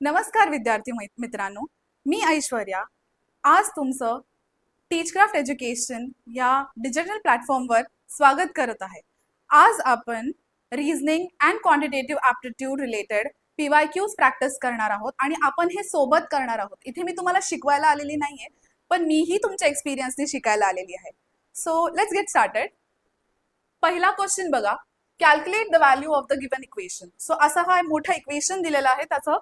नमस्कार विद्यार्थी मित्रांनो, मी ऐश्वर्या. आज तुमचं टीचक्राफ्ट एज्युकेशन या डिजिटल प्लॅटफॉर्मवर स्वागत करत आहे. आज आपण reasoning and quantitative aptitude related PYQs practice करणार आहोत आणि आपण हे सोबत करणार आहोत. इथे मी तुम्हाला शिकवायला आलेली नाहीये, पण मीही तुमच्या एक्सपिरियन्सने शिकायला आलेली आहे. So let's get started. पहिला क्वेश्चन बघा, calculate the value of the given equation. So असा हा मोठा इक्वेशन दिलेला आहे, त्याचं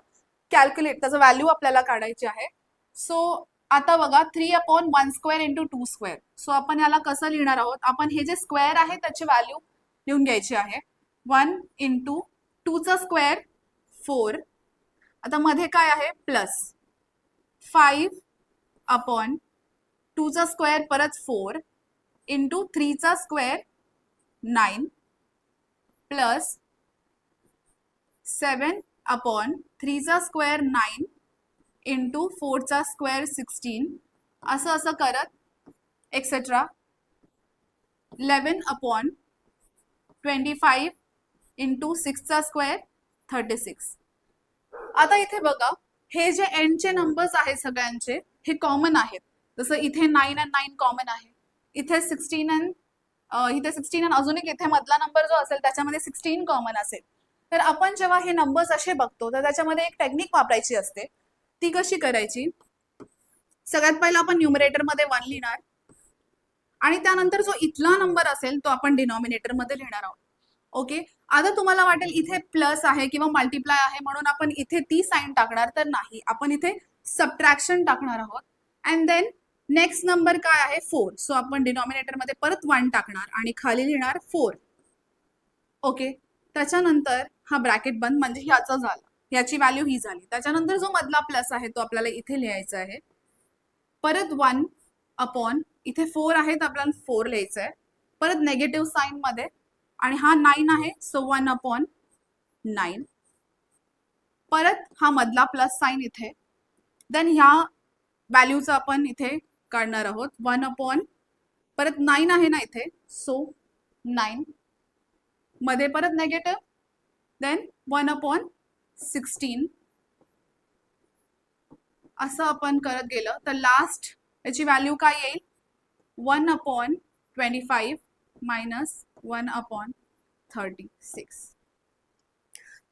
व्हॅल्यू आपल्याला काढायची आहे. सो आता बघा 3/1² इंटू 2². सो आपण याला कसं लिहिणार आहोत, आपण हे जे स्क्वेअर आहे त्याची व्हॅल्यू लिहून घ्यायची आहे. 1 इंटू 2² 4. आता मध्ये काय आहे प्लस 5/2² परत 4 इंटू 3² 9 प्लस 7/3² 9 इंटू 4² 16 असं करत एक्सेट्रा 11/25 इंटू 6² 36. आता इथे बघा, हे जे एंडचे नंबर्स आहेत सगळ्यांचे हे कॉमन आहेत. जसं इथे 9 आणि 9 कॉमन आहे, इथे 16 आणि अजून एक इथे मधला नंबर जो असेल त्याच्यामध्ये 16 कॉमन असेल. तर आपण जेव्हा हे नंबर्स असे बघतो तर त्याच्यामध्ये एक टेक्निक वापरायची असते. ती कशी करायची, सगळ्यात पहिला आपण न्यूमरेटर मध्ये 1 लिहिणार आणि त्यानंतर जो इथला नंबर असेल तो आपण डिनॉमिनेटर मध्ये लिहिणार आहोत. ओके, आता तुम्हाला वाटेल इथे प्लस आहे किंवा मल्टिप्लाय आहे म्हणून आपण इथे ती साइन टाकणार, तर नाही, आपण इथे सबट्रॅक्शन टाकणार आहोत. अँड देन नेक्स्ट नंबर काय आहे 4. सो आपण डिनॉमिनेटर मध्ये परत 1 टाकणार आणि खाली लिहिणार 4. ओके, त्याच्यानंतर हा ब्रॅकेट बंद, म्हणजे ह्याचं झालं, याची व्हॅल्यू ही झाली. त्याच्यानंतर जो मधला प्लस आहे तो आपल्याला इथे लिहायचा आहे. परत 1 अपॉन इथे 4 आहे तर आपल्याला 4 लिहायचं आहे, परत नेगेटिव्ह साइन मध्ये, आणि हा 9 आहे सो 1/9. परत हा मधला प्लस साइन इथे. देन ह्या व्हॅल्यूचा आपण इथे काढणार आहोत 1 परत 9 आहे ना इथे, सो 9 मध्ये परत नेगेटिव्ह, देन 1/16. असं आपण करत गेलं तर लास्ट याची व्हॅल्यू काय येईल, 1/25 मायनस 1/36.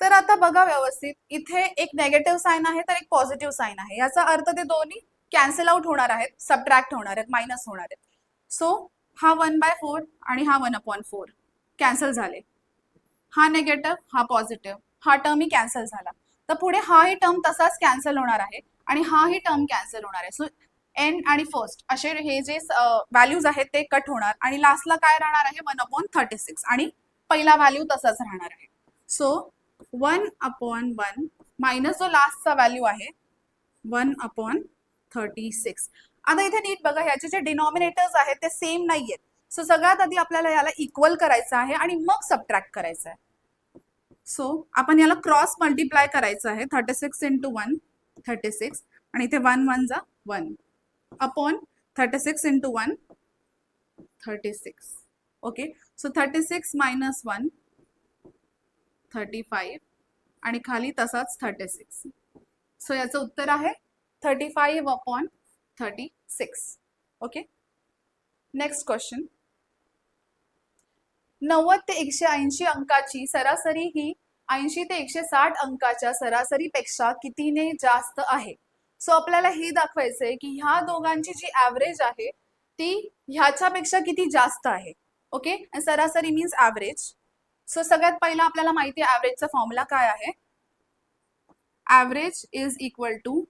तर आता बघा व्यवस्थित, इथे एक नेगेटिव्ह साइन आहे तर एक पॉझिटिव्ह साइन आहे. याचा अर्थ ते दोन्ही कॅन्सल आउट होणार आहेत, सबट्रॅक्ट होणार आहेत, मायनस होणार आहेत. सो हा 1/4 आणि हा 1/4 कॅन्सल झाले. हा नेगेटिव्ह, हा पॉझिटिव्ह, हा टर्म ही कॅन्सल झाला. तर पुढे हाही टर्म तसाच कॅन्सल होणार आहे आणि हाही टर्म कॅन्सल होणार आहे. सो एंड आणि फर्स्ट असे हे जे व्हॅल्यूज आहेत ते कट होणार आणि लास्टला काय राहणार आहे 1/36 आणि पहिला व्हॅल्यू तसाच राहणार आहे. सो 1/1 मायनस जो लास्टचा व्हॅल्यू आहे 1/36. आता इथे नीट बघा, ह्याचे जे डिनॉमिनेटर्स आहेत ते सेम नाहीयेत. सो सगळ्यात आधी आपल्याला याला इक्वल करायचं आहे आणि मग सबट्रॅक्ट करायचं आहे. सो आपण याला क्रॉस मल्टिप्लाय करायचं आहे. 36 इंटू 1 36 आणि इथे 1 1 जा 1 upon 36 into 1 36. Okay, so 36 minus 1 35 आणि खाली तसाच 36. सो याचं उत्तर आहे 35/36. Okay, next question. 90 ते 180 अंकाची सरासरी ही 80 ते 160 अंकाच्या सरासरीपेक्षा कितीने जास्त आहे. सो आपल्याला हे दाखवायचंय की ह्या दोघांची जी ऍव्हरेज आहे ती ह्याच्यापेक्षा किती जास्त आहे. ओके, सरासरी मीन्स ऍव्हरेज. सो सगळ्यात पहिला आपल्याला माहिती आहे ऍव्हरेजचा फॉर्म्युला काय आहे. Average is equal to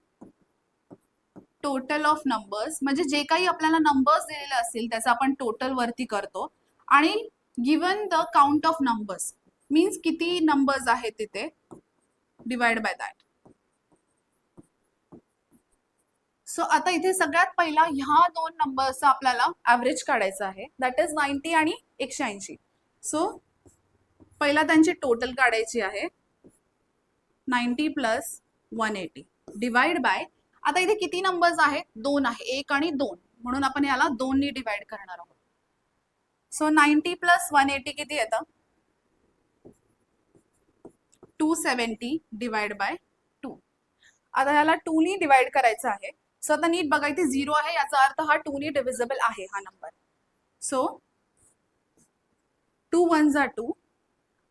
total of numbers, म्हणजे जे काही आपल्याला नंबर्स दिलेले असतील त्याचा आपण टोटल वरती करतो आणि given the count of numbers means किती नंबर्स आहेत तिथे डिवाइड बाय दॅट. सो आता इथे सगळ्यात पहिला ह्या दोन नंबर्सचा आपल्याला ऍव्हरेज काढायचा आहे, दॅट इज 90 आणि 180. सो पहिला त्यांची टोटल काढायची आहे 90 प्लस 180 डिवाइड बाय, आता इथे किती नंबर्स आहेत, 2 आहे, 1 आणि 2, म्हणून आपण याला 2 ने डिवाइड करणार आहोत. सो 90 प्लस 180 किती येतं 270 डिवाइड बाय 2. आता ह्याला 2 ने डिवाइड करायचं आहे. सो आता नीट बघा इथे 0 आहे, याचा अर्थ हा 2 ने डिव्हिजिबल आहे हा नंबर. सो 2 1 जा 2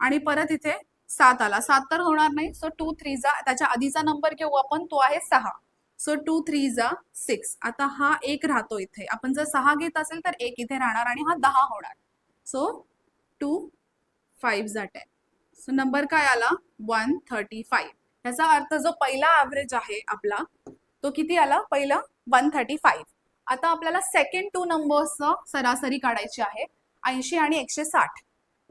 आणि परत इथे 7 आला. 7 तर होणार नाही. सो 2 3 जा, त्याच्या आधीचा नंबर घेऊ आपण, तो आहे 6. सो 2 3 जा 6. आता हा 1 राहतो इथे. आपण जर 6 घेत असेल तर 1 इथे राहणार आणि हा 10 होणार. सो 2 5 जा 10. सो नंबर काय आला 135. याचा अर्थ जो पहिला ऍव्हरेज आहे आपला तो किती आला, पहिला 135. आता आपल्याला सेकंड 2 नंबर्सचं सरासरी काढायची आहे, 80 आणि 160.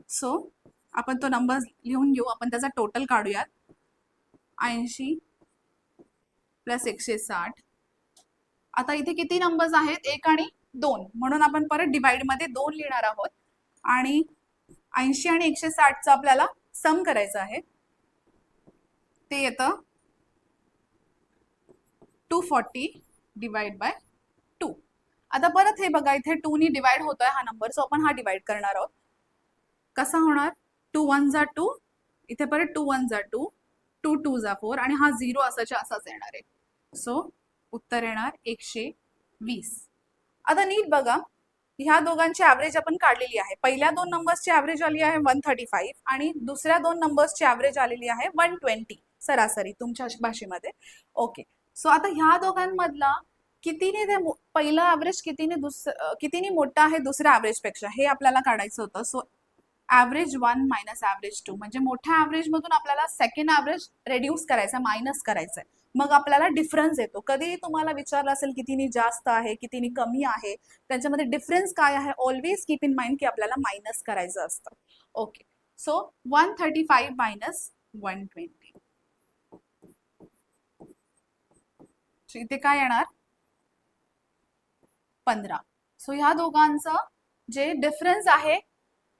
सो आपण तो नंबर लिहून घेऊ, आपण त्याचा टोटल काढूयात. 80 प्लस 160. आता इथे किती नंबर्स आहेत, 1 आणि 2, म्हणून आपण परत डिवाइड मध्ये 2 लिहिणार आहोत आणि 80 आणि 160चा आपल्याला सम करायचं आहे. ते येतं 240 डिवाइड बाय 2. आता परत हे बघा इथे 2 ने डिवाइड होतोय हा नंबर, सो आपण हा डिवाइड करणार आहोत. कसा होणार, 2 1 जा 2, इथे परत 2 1 जा 2, 2 2 जा 4 आणि हा 0 असाच्या असाच येणार आहे. सो उत्तर येणार 120. आता नीट बघा, ह्या दोघांची ऍव्हरेज आपण काढलेली आहे. पहिल्या 2 नंबर्सची ऍव्हरेज आली आहे 135 आणि दुसऱ्या 2 नंबर्सची ऍव्हरेज आलेली आहे 120 सरासरी तुमच्या भाषेमध्ये. ओके, सो आता ह्या दोघांमधला कितीने ते पहिला ऍव्हरेज कितीने मोठा आहे दुसऱ्या ऍव्हरेज पेक्षा, हे आपल्याला काढायचं होतं. सो ऍव्हरेज 1 मायनस ऍव्हरेज 2, म्हणजे मोठ्या ऍव्हरेज मधून आपल्याला सेकंड ऍव्हरेज रेड्यूस करायचा, मायनस करायचंय, मग आपल्याला डिफरन्स येतो. कधी तुम्हाला विचारलं असेल कितीने जास्त आहे कितीने कमी आहे, त्यांच्यामध्ये डिफरन्स काय आहे, ऑलवेज कीप इन माइंड की आपल्याला मायनस करायचं असतं. ओके, सो 135 मायनस 120, इथे काय येणार 15. सो ह्या दोघांचं जे डिफरन्स आहे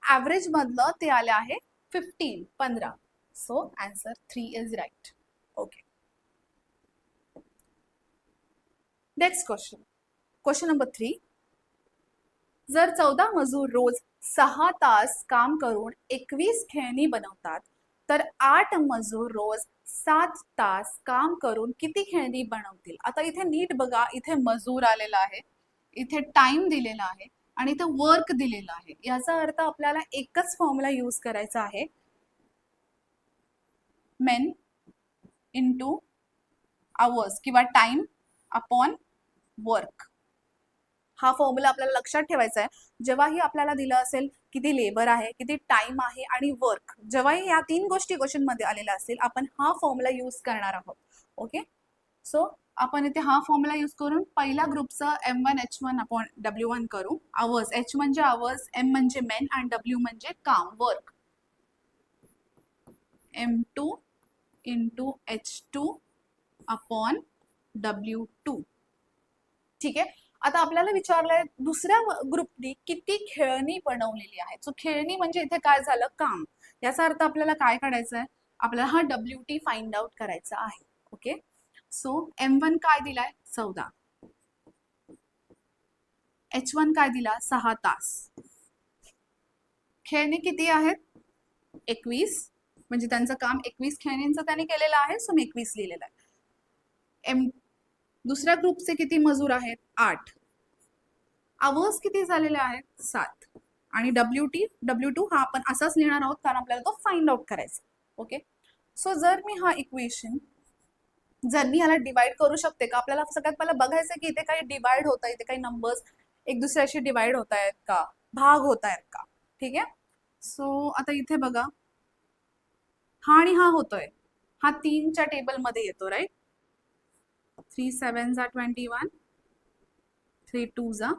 ऍव्हरेज मधलं ते आले आहे 15. So answer 3 is right. Okay, next question, question number 3. जर 14 मजूर रोज 6 तास काम करून 21 खेळणी बनवतात, तर 8 मजूर रोज 7 तास काम करून किती खेळणी बनवतील? आता इथे नीट बघा, इथे मजूर आलेला आहे, इथे टाइम दिलेला आहे आणि इथे वर्क दिलेला आहे. याचा अर्थ आपल्याला एकच फॉर्म्युला यूज करायचा आहे, मेन इंटू आवर्स किंवा टाइम अपॉन वर्क. हा फॉर्म्युला आपल्याला लक्षात ठेवायचा आहे. जेव्हाही आपल्याला दिलं असेल किती लेबर आहे, किती टाइम आहे आणि वर्क, जेव्हाही या 3 गोष्टी क्वेश्चन मध्ये आलेल्या असतील, आपण हा फॉर्म्युला यूज करणार आहोत. ओके, सो आपण इथे हा फॉर्म्युला यूज करून पहिल्या ग्रुपचं M1 H1 अपॉन W1 करू. आवर्स, H म्हणजे आवर्स, M म्हणजे मेन आणि W म्हणजे काम, work. M2 into H2 upon W2. ठीक आहे. आता आपल्याला विचारलंय दुसऱ्या ग्रुपनी किती खेळणी बनवलेली आहे. सो खेळणी म्हणजे इथे काय झालं, काम. याचा अर्थ आपल्याला काय काढायचं आहे, आपल्याला हा WT फाइंड आउट करायचा आहे. ओके, सो M1 काय दिलाय 14, H1 काय दिला 6 तास, खेळणी किती आहेत 21, म्हणजे त्यांचं काम 21 खेळणींचं त्यांनी केलेलं आहे. सो मी 21 लिहिलेलं आहे. दुसऱ्या ग्रुपचे किती मजूर आहेत 8, आवर्स किती झालेले आहेत 7 आणि W2 हा आपण असाच लिहिणार आहोत कारण आपल्याला तो फाइंड आउट करायचा. ओके, सो जर मी हा इक्वेशन जर मी ह्याला डिवाइड करू शकते का, आपल्याला सगळ्यात पहिला बघायचं की इथे काही डिवाइड होत आहे, इथे काही नंबर्स एक दुसऱ्याशी डिवाइड होत आहेत का, भाग होत आहेत का. ठीक आहे, सो आता इथे बघा, हा आणि हा होतोय, हा 3च्या टेबल मध्ये येतो, राईट. 3 7 जा 21, 3 2 जा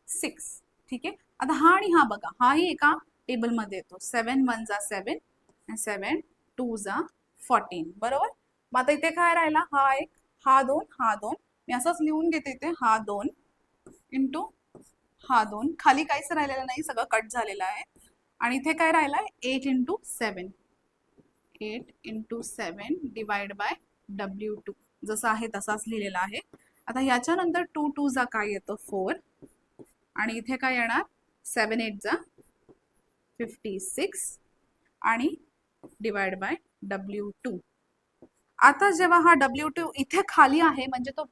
6. ठीक आहे, आता हा आणि हा बघा, हाही एका टेबल मध्ये येतो, 7 1 जा 7 आणि 7 2 जा 14. बरोबर, मग आता इथे काय राहिला, हा 1 हा 2 हा 2, मी असंच लिहून घेते इथे, हा 2 इंटू हा 2, खाली काहीच राहिलेलं नाही, सगळं कट झालेलं आहे. आणि इथे काय राहिलाय 8 into 7, 8 into 7 divide by W2, जसं आहे तसाच लिहिलेला आहे. आता ह्याच्यानंतर 2 2 जा काय येतं 4 आणि इथे काय येणार 7 8 जा 56 आणि डिवाइड बाय W2. आता जेव्हा हा W2 इथे खाली आहे म्हणजे तो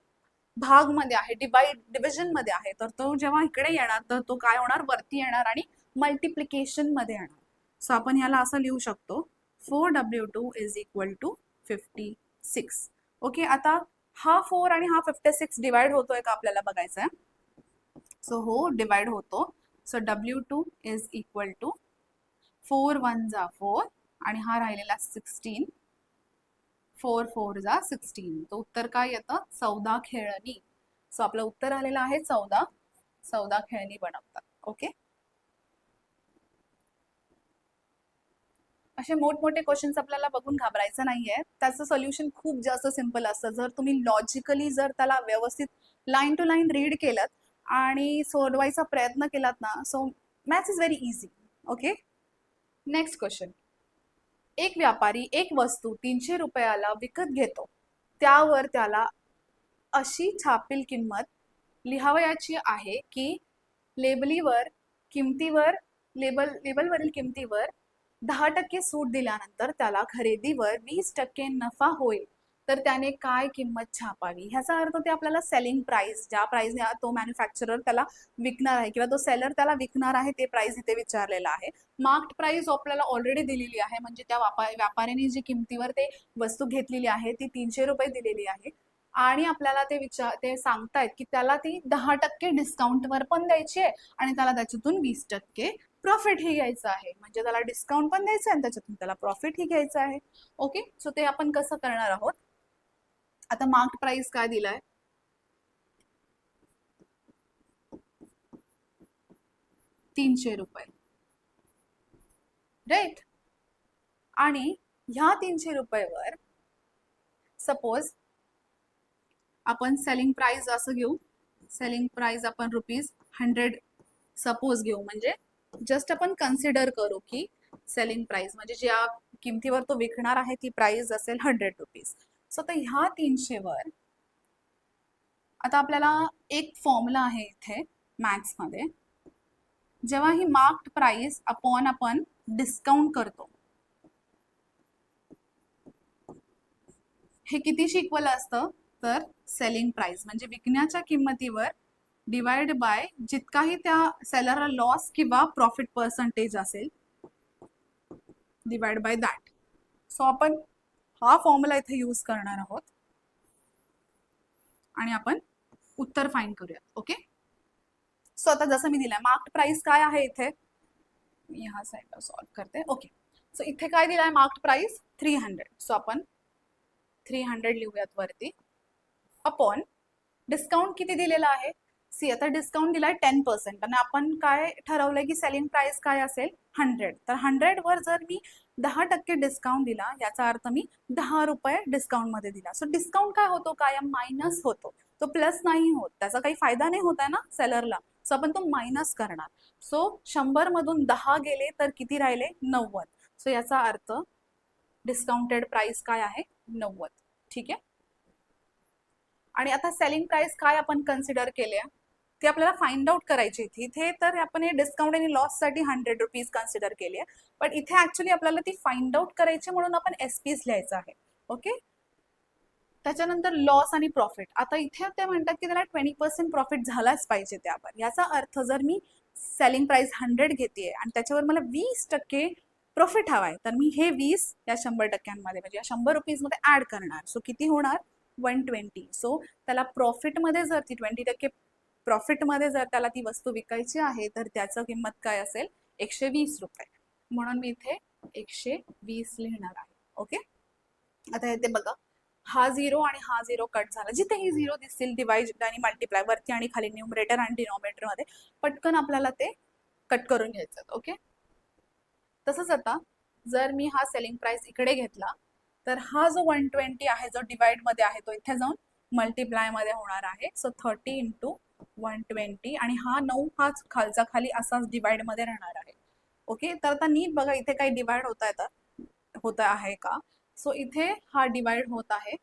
भाग मध्ये आहे, डिव्हिजन मध्ये आहे, तर तो जेव्हा इकडे येणार तर तो काय होणार, वरती येणार आणि मल्टिप्लिकेशन मध्ये येणार. सो आपण ह्याला असं लिहू शकतो 4W2 is equal to 56. Okay, आता हा 4 आणि हा 56 डिवाइड होतोय का आपल्याला बघायचं आहे. सो हो, डिवाइड होतो. So W2 is equal to 4 1 जा 4 आणि हा राहिलेला 16, 4 4 जा 16. तो उत्तर काय येतं, 14 खेळणी. सो आपलं उत्तर आलेलं आहे 14. 14 खेळणी बनवतात. ओके, असे मोठमोठे क्वेश्चन्स आपल्याला बघून घाबरायचं नाहीये. त्याचं सोल्युशन खूप जास्त सिंपल असतं. जर तुम्ही लॉजिकली जर त्याला व्यवस्थित लाईन टू लाईन रीड केलं आणि सोडवायचा प्रयत्न केलात ना, so maths is very easy. Okay, next question. एक व्यापारी एक वस्तू 300 रुपयाला विकत घेतो. त्यावर त्याला अशी छापील किंमत लिहावयाची आहे की लेबलीवर किमतीवर लेबलवरील किमतीवर 10% सूट दिल्यानंतर त्याला खरेदीवर 20% नफा होईल. तर त्याने काय किंमत छापावी. ह्याचा अर्थ ते आपल्याला सेलिंग प्राइस, ज्या प्राइसने तो मॅन्युफॅक्चरर त्याला विकणार आहे किंवा तो सेलर त्याला विकणार आहे, ते प्राइस इथे विचारलेला आहे. मार्क्ड प्राइस आपल्याला ऑलरेडी दिलेली आहे, म्हणजे त्या व्यापाऱ्याने जी किमतीवर ते वस्तू घेतलेली आहे ती 300 रुपये दिलेली आहे. आणि आपल्याला ते सांगतायत की त्याला ती 10% डिस्काउंटवर पण द्यायची आहे आणि त्याला त्याच्यातून 20% प्रॉफिट ही घ्यायचं आहे. म्हणजे त्याला डिस्काउंट पण द्यायचं आहे आणि त्याच्यातून त्याला प्रॉफिट ही घ्यायचं आहे. ओके, सो ते आपण कसं करणार आहोत. आता मार्क्ड प्राइस काय दिलाय, 300 रुपये, राईट. आणि ह्या 300 रुपयेवर सपोज आपण सेलिंग प्राइस असं घेऊ, सेलिंग प्राइस आपण ₹100 सपोज घेऊ. म्हणजे जस्ट आपण कन्सिडर करू की सेलिंग प्राइस म्हणजे ज्या किमतीवर तो विकणार आहे ती प्राइस असेल ₹100. सो तर ह्या 300 वर आता आपल्याला एक फॉर्म्युला आहे इथे मॅथ्स मध्ये. जेव्हा ही मार्क्ड प्राइस अपॉन आपण डिस्काउंट करतो, हे कितीशी इक्वल असतं, तर सेलिंग प्राइस म्हणजे विकण्याच्या किंमतीवर डिवाइड बाय जितकाही त्या सेलरला लॉस किंवा प्रॉफिट पर्सेंटेज असेल, डिवाइड बाय दॅट. सो आपण हा फॉर्म्युला इथे यूज करणार आहोत आणि आपण उत्तर फाइंड करूयात. ओके, सो आता जसं मी दिलंय मार्क्ड प्राइस काय आहे इथे, मी ह्या साईडला सॉल्व्ह करते. ओके, सो इथे काय दिलाय मार्क्ड प्राइस 300. सो आपण 300 लिहूयात वरती, अपॉन डिस्काउंट किती दिलेला आहे. सी, आता डिस्काउंट दिलाय 10% आणि आपण काय ठरवलंय की सेलिंग प्राइस काय असेल 100. तर 100 वर जर मी 10% डिस्काउंट दिला, याचा अर्थ मी 10 रुपये डिस्काउंट मध्ये दिला. सो डिस्काउंट काय होतो, कायम मायनस होतो, तो प्लस नाही होत. त्याचा काही फायदा नाही होत आहे ना सेलरला. सो आपण तो मायनस करणार. सो 100 मधून 10 गेले तर किती राहिले, 90. सो याचा अर्थ डिस्काउंटेड प्राइस काय आहे, 90. ठीक आहे. आणि आता सेलिंग प्राइस काय आपण कन्सिडर केले ते आपल्याला फाइंड आउट करायची इथे. तर आपण हे डिस्काउंट आणि लॉस साठी ₹100 कन्सिडर केले, पण इथे ऍक्च्युली आपल्याला ती फाइंड आउट करायची म्हणून आपण एसपीस लिहायचं आहे. ओके, त्याच्यानंतर लॉस आणि प्रॉफिट. आता इथे ते म्हणतात की त्याला 20% प्रॉफिट झालाच पाहिजे त्यावर. याचा अर्थ जर मी सेलिंग प्राइस 100 घेते आणि त्याच्यावर मला 20% प्रॉफिट हवाय, तर मी हे 20 या 100%मध्ये म्हणजे या ₹100 मध्ये ऍड करणार. सो किती होणार, 120. सो त्याला प्रॉफिटमध्ये जर ती 20% प्रॉफिटमध्ये जर त्याला ती वस्तू विकायची आहे तर त्याचं किंमत काय असेल, 120 रुपये. म्हणून मी इथे 120 लिहिणार आहे. ओके, आता इथे बघा हा 0 आणि हा 0 कट झाला. जिथेही 0 दिसतील डिवाइड आणि मल्टिप्लाय वरती आणि खाली न्यूमरेटर आणि डिनॉमिनेटर मध्ये पटकन आपल्याला ते कट करून घ्यायचं. ओके, तसंच आता जर मी हा सेलिंग प्राइस इकडे घेतला तर हा जो 120 आहे जो डिवाइड मध्ये आहे तो इथे जाऊन मल्टिप्लाय मध्ये होणार आहे. सो 30 इंटू 120 आणि हा 9 हाच खालचा खाली असाच डिवाइड मध्ये राहणार आहे. ओके, तर आता नीट बघा इथे काही डिवाइड होत आहे का. सो इथे हा डिवाइड होत आहे.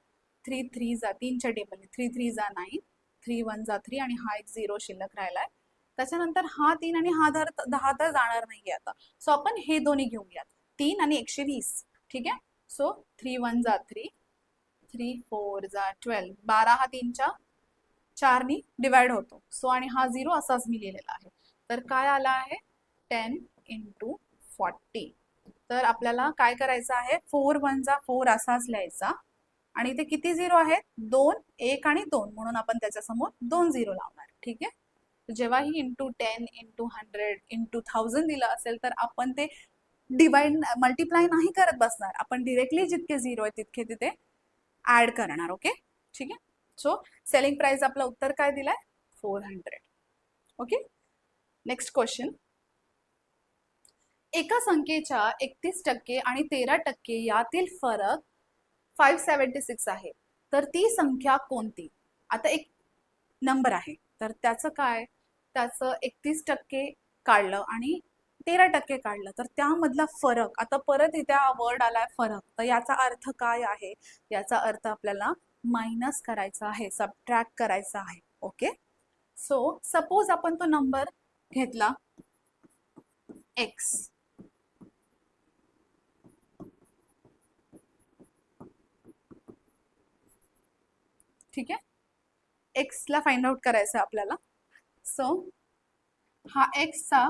3 3 जा 3च्या टेबलने 3 3 जा 9, 3 1 जा 3 आणि हा एक 0 शिल्लक राहिलाय. त्याच्यानंतर हा 3 आणि हा 10 तर जाणार नाहीये आता. सो आपण हे दोन्ही घेऊयात, 3 आणि 120. ठीक आहे, सो 3 1 जा 3, 3 4 जा 12, 12 हा 3च्या 4नी डिवाइड होतो. सो आणि हा 0 असाच मी लिहिलेला आहे. तर काय आला आहे 10 × 40. तर आपल्याला काय करायचं आहे 4 1 जा 4 असाच लिहायचा आणि इथे किती 0 आहेत 2 1 आणि 2 म्हणून आपण त्याच्यासमोर 2 0 लावणार. ठीक आहे. जेव्हाही × 10 × 100 × 1000 दिलं असेल तर आपण ते डिवाइड मल्टिप्लाय नाही करत बसणार. आपण डिरेक्टली जितके 0 आहेत तितके तिथे ऍड करणार. ओके. ठीक आहे. सो सेलिंग प्राइस आपलं उत्तर काय दिलंय 400. ओके. Next question. एका संख्येच्या 31% आणि 13% यातील फरक 576 आहे. तर ती संख्या कोणती? आता एक नंबर आहे तर त्याचं काय, त्याचं 31% काढलं आणि 13% काढलं तर त्यामधला फरक. आता परत इथे हा वर्ड आलाय फरक, तर याचा अर्थ काय आहे? याचा अर्थ आपल्याला मायनस करायचा आहे, सबट्रॅक्ट करायचा आहे. ओके. सो सपोज आपण तो नंबर घेतला x. ठीक आहे. x ला फाइंड आउट करायचं आपल्याला. सो हा x चा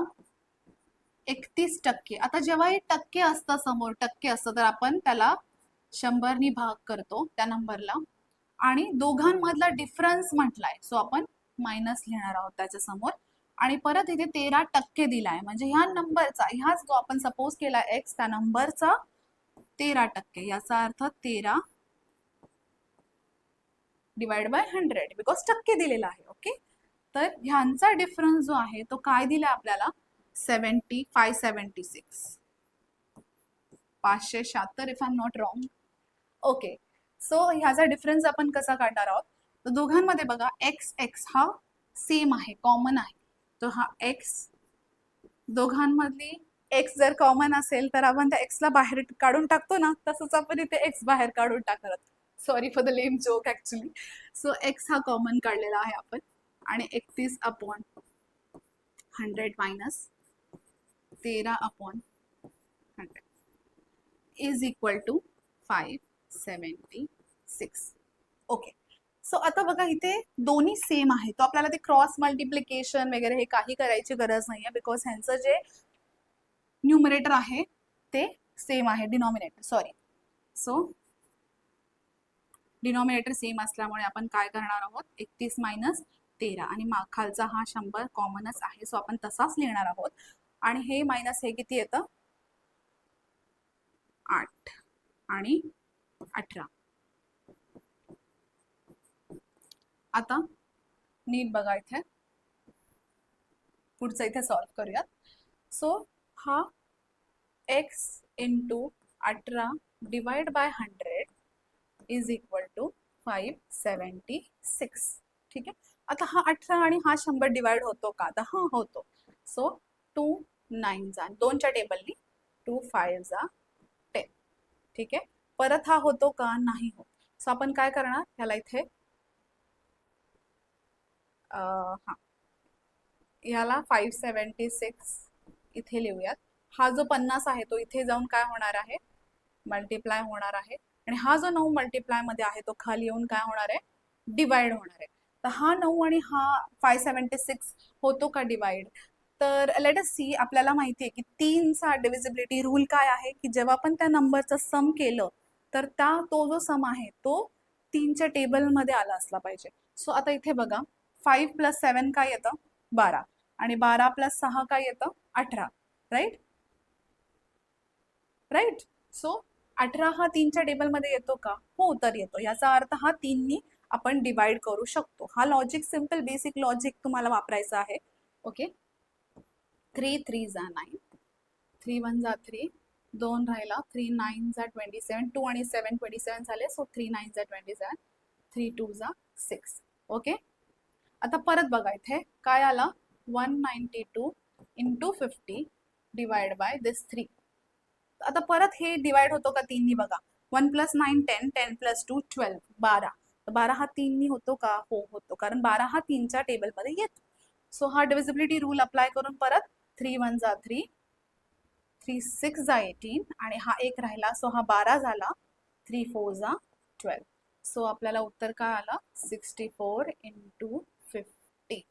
31%. आता जेव्हा हे टक्के असतं समोर टक्के असतं तर आपण त्याला 100 नी भाग करतो त्या नंबरला आणि दोघांमधला डिफरन्स म्हटलाय सो आपण मायनस लिहिणार आहोत त्याच्या समोर. आणि परत इथे 13% दिलाय म्हणजे ह्या नंबरचा, ह्याच जो आपण सपोज केला x त्या नंबरचा 13%. याचा अर्थ 13 डिवाइड बाय 100 बिकॉज टक्के दिलेला आहे. ओके. तर ह्यांचा डिफरन्स जो आहे तो काय दिला आपल्याला 576 576 if I am not wrong. Okay. So ह्याचा डिफरन्स आपण कसा काढणार आहोत तर दोघांमध्ये बघा एक्स एक्स हा सेम आहे, कॉमन आहे. तर हा एक्स, दोघांमधली एक्स जर कॉमन असेल तर आपण त्या एक्सला बाहेर काढून टाकतो ना, तसंच आपण इथे एक्स बाहेर काढून टाकणार. Sorry for the lame joke actually. So X हा कॉमन काढलेला आहे आपण आणि 31/100 minus 13/100 is equal to 576. Okay. So आता बघा इथे दोन्ही सेम आहे, तो आपल्याला ते क्रॉस मल्टिप्लिकेशन वगैरे हे काही करायची गरज नाहीये बिकॉज ह्यांचं जे न्यूमरेटर आहे ते सेम आहे, denominator sorry. So denominator same असल्यामुळे आपण काय करणार आहोत 31 मायनस 13 आणि खालचा हा 100 कॉमनच आहे सो आपण तसाच लिहिणार आहोत. आणि हे मायनस हे किती येतं 8 आणि 18. आता नीट बघा इथे पुढचं इथे सॉल्व करूयात. सो हा x × 18 divide by 100 is equal to 576. ठीक आहे. आता हा 18 आणि हा 100 डिवाइड होतो का? आता हा होतो. सो 2 9 जा 2च्या टेबलनी 2 5 जा 10. ठीक आहे. परत हा होतो का? नाही होत. सो आपण काय करणार ह्याला इथे हा ह्याला 576 इथे लिहूयात. हा जो 50 आहे तो इथे जाऊन काय होणार आहे मल्टिप्लाय होणार आहे आणि हा जो 9 मल्टिप्लाय मध्ये आहे तो खाली येऊन काय होणार आहे डिवाइड होणार आहे. तर हा 9 आणि हा 576 होतो का डिवाइड? तर लेट अस सी. आपल्याला माहिती आहे की 3चा डिव्हिजिबिलिटी रूल काय आहे की जेव्हा आपण त्या नंबरचं सम केलं तर तो जो सम आहे तो 3च्या टेबलमध्ये आला असला पाहिजे. सो आता इथे बघा 5 + 7 काय येतं 12 आणि 12 + 6 काय येतं 18. Right right. सो 18 हा 3च्या टेबलमध्ये येतो का? हो तर येतो. याचा अर्थ हा 3नी आपण डिवाइड करू शकतो. हा लॉजिक सिंपल बेसिक लॉजिक तुम्हाला वापरायचं आहे. ओके. 3 3 जा 9 3 1 जा 3 2 राहिला 3 9 जा 27 2 आणि 7 27 झाले. सो 3 9 जा 27 3 2 जा 6. ओके. आता परत बघा इथे काय आला 192 × 50 डिवाइड बाय दिस 3. आता परत हे डिवाइड होतो का 3नी? बघा 1 + 9 10 10 + 2 12 12. 12 हा 3नी होतो का? हो होतो, कारण 12 हा 3च्या टेबलमध्ये येतो. सो हा डिव्हिजिबिलिटी रूल अप्लाय करून परत 3 1 जा 3 3 6 जा 18 आणि हा एक राहिला सो हा 12 झाला 3 4 जा 12. सो आपल्याला उत्तर काय आलं 64 इंटू 50.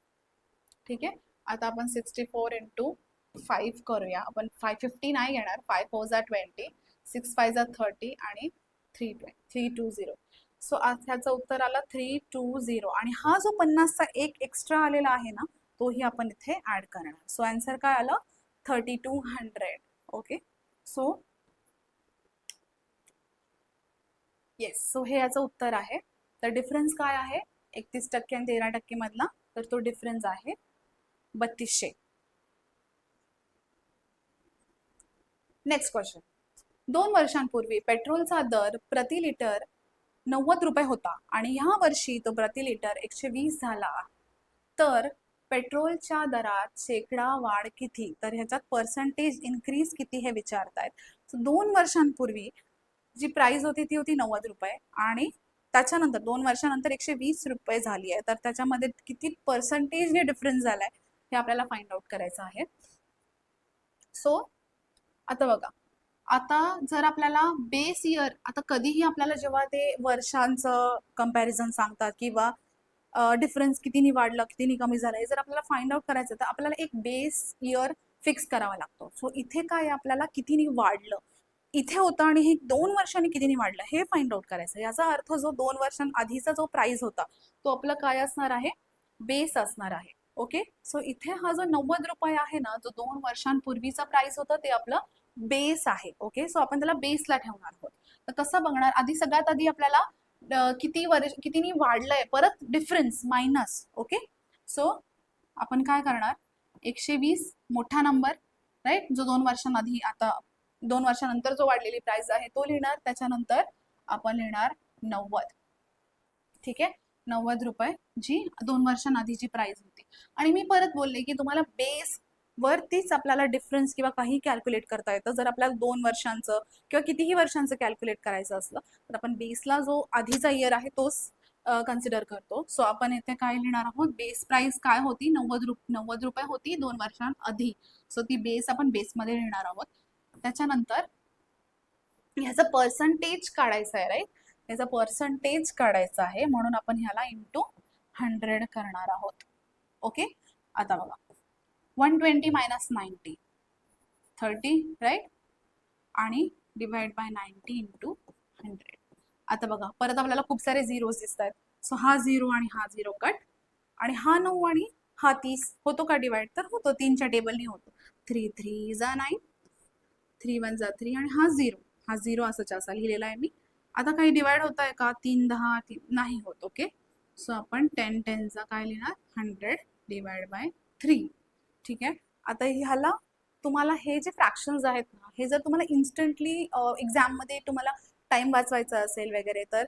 ठीक आहे. आता आपण 64 इंटू 5 करूया. आपण 550 नाही घेणार. 5 4 जा 20, 6 5 जा 30 आणि 320. सो ह्याचं उत्तर आलं 320. आणि हा जो 50चा एक एक्स्ट्रा आलेला आहे ना, तोही आपण इथे ऍड करणार. सो आन्सर काय आलं 3200. ओके. सो येस, सो हे याचं उत्तर आहे. तर डिफरन्स काय आहे 31% आणि 13% मधला? तर तो डिफरन्स आहे 3200. Next question. 2 वर्षांपूर्वी पेट्रोलचा दर प्रति लिटर 90 रुपये होता आणि ह्या वर्षी तो प्रति लिटर 120 झाला, तर पेट्रोलच्या दरात शेकडा वाढ किती? तर ह्याच्यात पर्सेंटेज इन्क्रीज किती हे विचारतायत. 2 वर्षांपूर्वी जी प्राइस होती ती होती 90 रुपये आणि त्याच्यानंतर 2 वर्षानंतर 120 रुपये झाली आहे. तर त्याच्यामध्ये किती पर्सेंटेज डिफरन्स झालाय हे आपल्याला फाइंड आउट करायचं आहे. सो आता बघा, आता जर आपल्याला बेस इयर, आता कधीही आपल्याला जेव्हा ते वर्षांचं कंपॅरिझन सांगतात किंवा डिफरन्स कितीनी वाढलं कितीनी कमी झालं हे जर आपल्याला फाइंड आउट करायचं तर आपल्याला एक बेस इयर फिक्स करावा लागतो. सो इथे काय आपल्याला कितीनी वाढलं इथे होतं आणि हे 2 वर्षांनी कितीनी वाढलं हे फाइंड आउट करायचं. याचा अर्थ जो 2 वर्षांआधीचा जो प्राइस होता तो आपला काय असणार आहे, बेस असणार आहे. ओके. सो इथे हा जो 90 रुपये आहे ना, जो 2 वर्षांपूर्वीचा प्राइस होता ते आपलं बेस आहे. ओके. सो आपण त्याला बेसला ठेवणार आहोत. तर कसं बघणार, आधी सगळ्यात आधी आपल्याला कितीनी वाढलंय परत डिफरन्स मायनस. ओके. सो आपण काय करणार, 120 मोठा नंबर राईट, जो 2 वर्षांआधी, आता 2 वर्षानंतर जो वाढलेली प्राइस आहे तो लिहिणार. त्याच्यानंतर आपण लिहिणार 90. ठीक आहे. 90 रुपये जी 2 वर्षांआधीची प्राइस होती. आणि मी परत बोलले की तुम्हाला बेस वरतीच आपल्याला डिफरन्स किंवा काही कॅल्क्युलेट करता येतं. जर आपल्याला 2 वर्षांचं किंवा कितीही वर्षांचं कॅल्क्युलेट करायचं असलं तर आपण बेसला जो आधीचा इयर आहे तोच कन्सिडर करतो. सो आपण इथे काय लिहिणार आहोत, बेस प्राइस काय होती 90 रुपये होती 2 वर्षांआधी. सो ती बेस आपण बेसमध्ये लिहिणार आहोत. त्याच्यानंतर ह्याचं पर्सेंटेज काढायचं आहे राईट, याचा पर्सेंटेज काढायचा आहे म्हणून आपण ह्याला इंटू 100 करणार आहोत. ओके. आता बघा 120 मायनस 90 30 राईट आणि डिवाइड बाय 90 इंटू 100. आता बघा परत आपल्याला खूप सारे झिरोज दिसत आहेत. सो हा 0 आणि हा 0 कट आणि हा 9 आणि हा 30 होतो का डिवाइड, तर होतो. 3च्या टेबलनी होतो. 3 3 जा 9, 3 1 जा 3 आणि हा 0, हा 0 असंच असा लिहिलेला आहे मी. आता काही डिवाइड होत आहे का, 3 10 3 नाही होत. ओके. सो आपण 10 10 चा काय लिहिणार 100 डिवाइड बाय 3. ठीक आहे. आता ह्याला तुम्हाला हे जे फ्रॅक्शन्स आहेत ना, हे जर तुम्हाला इन्स्टंटली एक्झाममध्ये तुम्हाला टाइम वाचवायचा असेल वगैरे, तर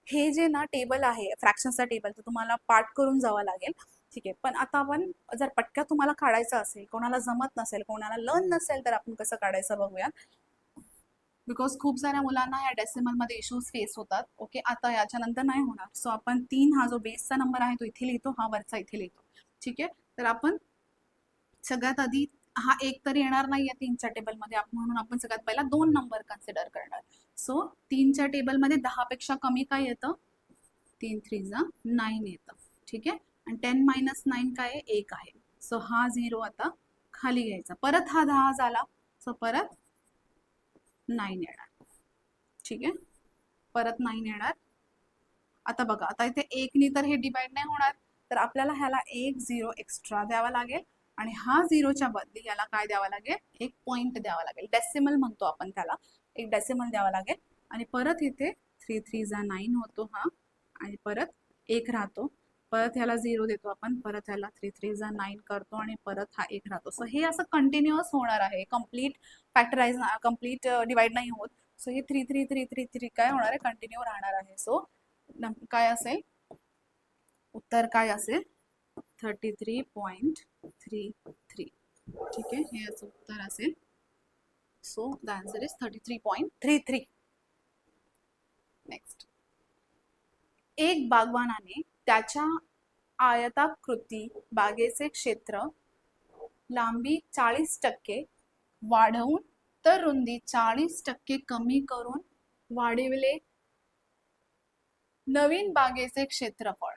हे जे ना टेबल आहे फ्रॅक्शन्सचा टेबल, तर तुम्हाला पाठ करून जावं लागेल. ठीक आहे. पण आता आपण जर पटक्यात तुम्हाला काढायचं असेल, कोणाला जमत नसेल, कोणाला लर्न नसेल, तर आपण कसं काढायचं बघूया. बिकॉज खूप साऱ्या मुलांना या डेसिमलमध्ये इश्यूज फेस होतात. ओके. आता याच्यानंतर नाही होणार. सो आपण 3 हा जो बेसचा नंबर आहे तो इथे लिहितो, हा वरचा इथे लिहितो. ठीक आहे. तर आपण सगळ्यात आधी हा 1 तर येणार नाहीये 3च्या टेबलमध्ये, म्हणून आपण सगळ्यात पहिला 2 नंबर कन्सिडर करणार. सो 3च्या टेबलमध्ये 10 पेक्षा कमी काय येतं, 3 3 जा 9 येतं. ठीक आहे. आणि 10 मायनस 9 काय आहे, 1 आहे. सो हा 0 आता खाली घ्यायचा. परत हा 10 झाला, सो परत 9 येणार. ठीक आहे. परत 9 येणार. आता बघा, आता इथे 1 नी तर हे डिवाइड नाही होणार, तर आपल्याला ह्याला 1 0 एक्स्ट्रा द्यावा लागेल आणि हा 0च्या बदली याला काय द्यावा लागेल, एक पॉइंट द्यावा लागेल. डेसिमल म्हणतो आपण त्याला, एक डेसिमल द्यावा लागेल. आणि परत इथे 3 3 जा 9 होतो हा, आणि परत 1 राहतो. परत ह्याला 0 देतो आपण, परत ह्याला 3 3 जा 9 करतो आणि परत हा 1 राहतो. सो हे असं कंटिन्युअस होणार आहे. कम्प्लीट फॅक्टराइज, कम्प्लीट डिवाइड नाही होत. सो हे 3 3 3 3 3 काय होणार आहे, कंटिन्यू राहणार आहे. सो काय असेल उत्तर, काय असेल 33.33. ठीक आहे. हे याचं उत्तर असेल. So the answer is 33.33. Next. एक बागवानाने त्याच्या आयताकृती बागेचे क्षेत्र लांबी 40% वाढवून तर रुंदी 40% कमी करून वाढविले नवीन बागेचे क्षेत्रफळ.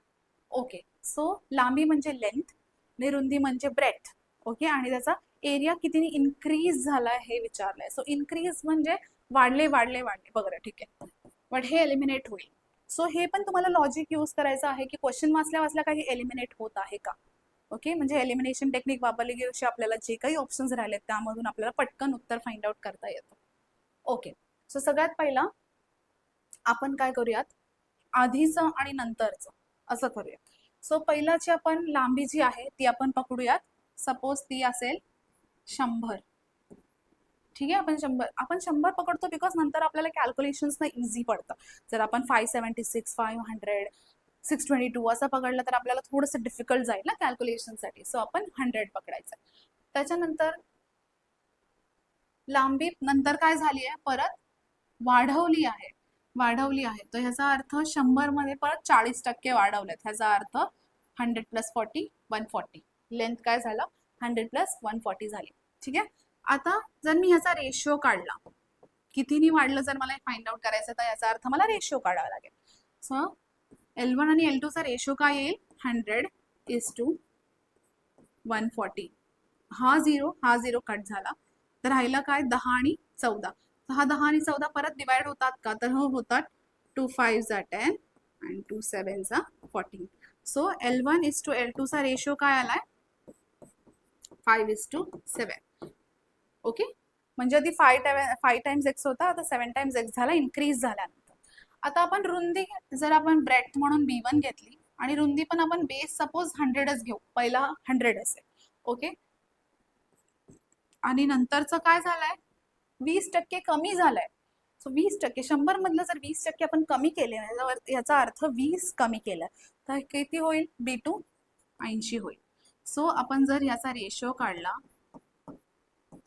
ओके, सो लांबी म्हणजे लेंथ आणि रुंदी म्हणजे ब्रेथ. ओके, आणि त्याचा एरिया कितीने इन्क्रीज झाला हे विचारलंय. सो इन्क्रीज म्हणजे वाढले वाढले वाढले वगैरे, ठीक आहे, बट हे एलिमिनेट होईल. सो हे पण तुम्हाला लॉजिक यूज करायचं आहे की क्वेश्चन वाचल्या वाचल्या काही एलिमिनेट होत आहे का. ओके, म्हणजे एलिमिनेशन टेक्निक वापरली की अशी आपल्याला जे काही ऑप्शन्स राहिलेत त्यामधून आपल्याला पटकन उत्तर फाइंड आउट करता येतं. ओके, सो सगळ्यात पहिला आपण काय करूयात, आधीचं आणि नंतरचं असं करूयात. सो पहिलाची आपण लांबी जी आहे ती आपण पकडूयात. सपोज ती असेल 100. ठीक आहे, आपण 100 पकडतो बिकॉज नंतर आपल्याला कॅल्क्युलेशन्स ना इझी पडतं. जर आपण 576, 500, 622 असं पकडलं तर आपल्याला थोडंसं डिफिकल्ट जाईल ना कॅल्क्युलेशनसाठी. सो आपण 100 पकडायचं. त्याच्यानंतर लांबी नंतर काय झाली आहे, परत वाढवली आहे. तर ह्याचा अर्थ 100 मध्ये परत 40% वाढवलेत. ह्याचा अर्थ 100 + 40 140. लेंथ काय झालं, 100 + 140 झाली. ठीक आहे, आता जर मी ह्याचा रेशिओ काढला, कितीनी वाढलं जर मला फाइंड आउट करायचं तर याचा अर्थ मला रेशिओ काढावा लागेल. सो L1 आणि L2 चा रेशिओ काय येईल, 100:140. हा झिरो कट झाला, तर राहिला काय 10 आणि 14. हा 10 आणि 14 परत डिवाइड होतात का, तर हो होतात. 2 5 = 10 आणि 2 7 = 14. सो L1:L2 चा रेशिओ काय आलाय, 5:7. ओके, म्हणजे आधी 5 टाइम्स x होता, आता 7 टाइम्स x झाला, इन्क्रीज झाल्यानंतर. आता आपण रुंदी, जर आपण ब्रेथ म्हणून B1 घेतली आणि रुंदी पण आपण बेस सपोज 100च घेऊ, पहिला 100 असेल. ओके, आणि नंतरचं काय झालंय, 20% कमी झालंय. सो 20%, 100 मधलं जर 20% आपण कमी केले, याचा अर्थ 20 कमी केलं तर किती होईल, B2 80 होईल. सो आपण जर याचा रेशिओ काढला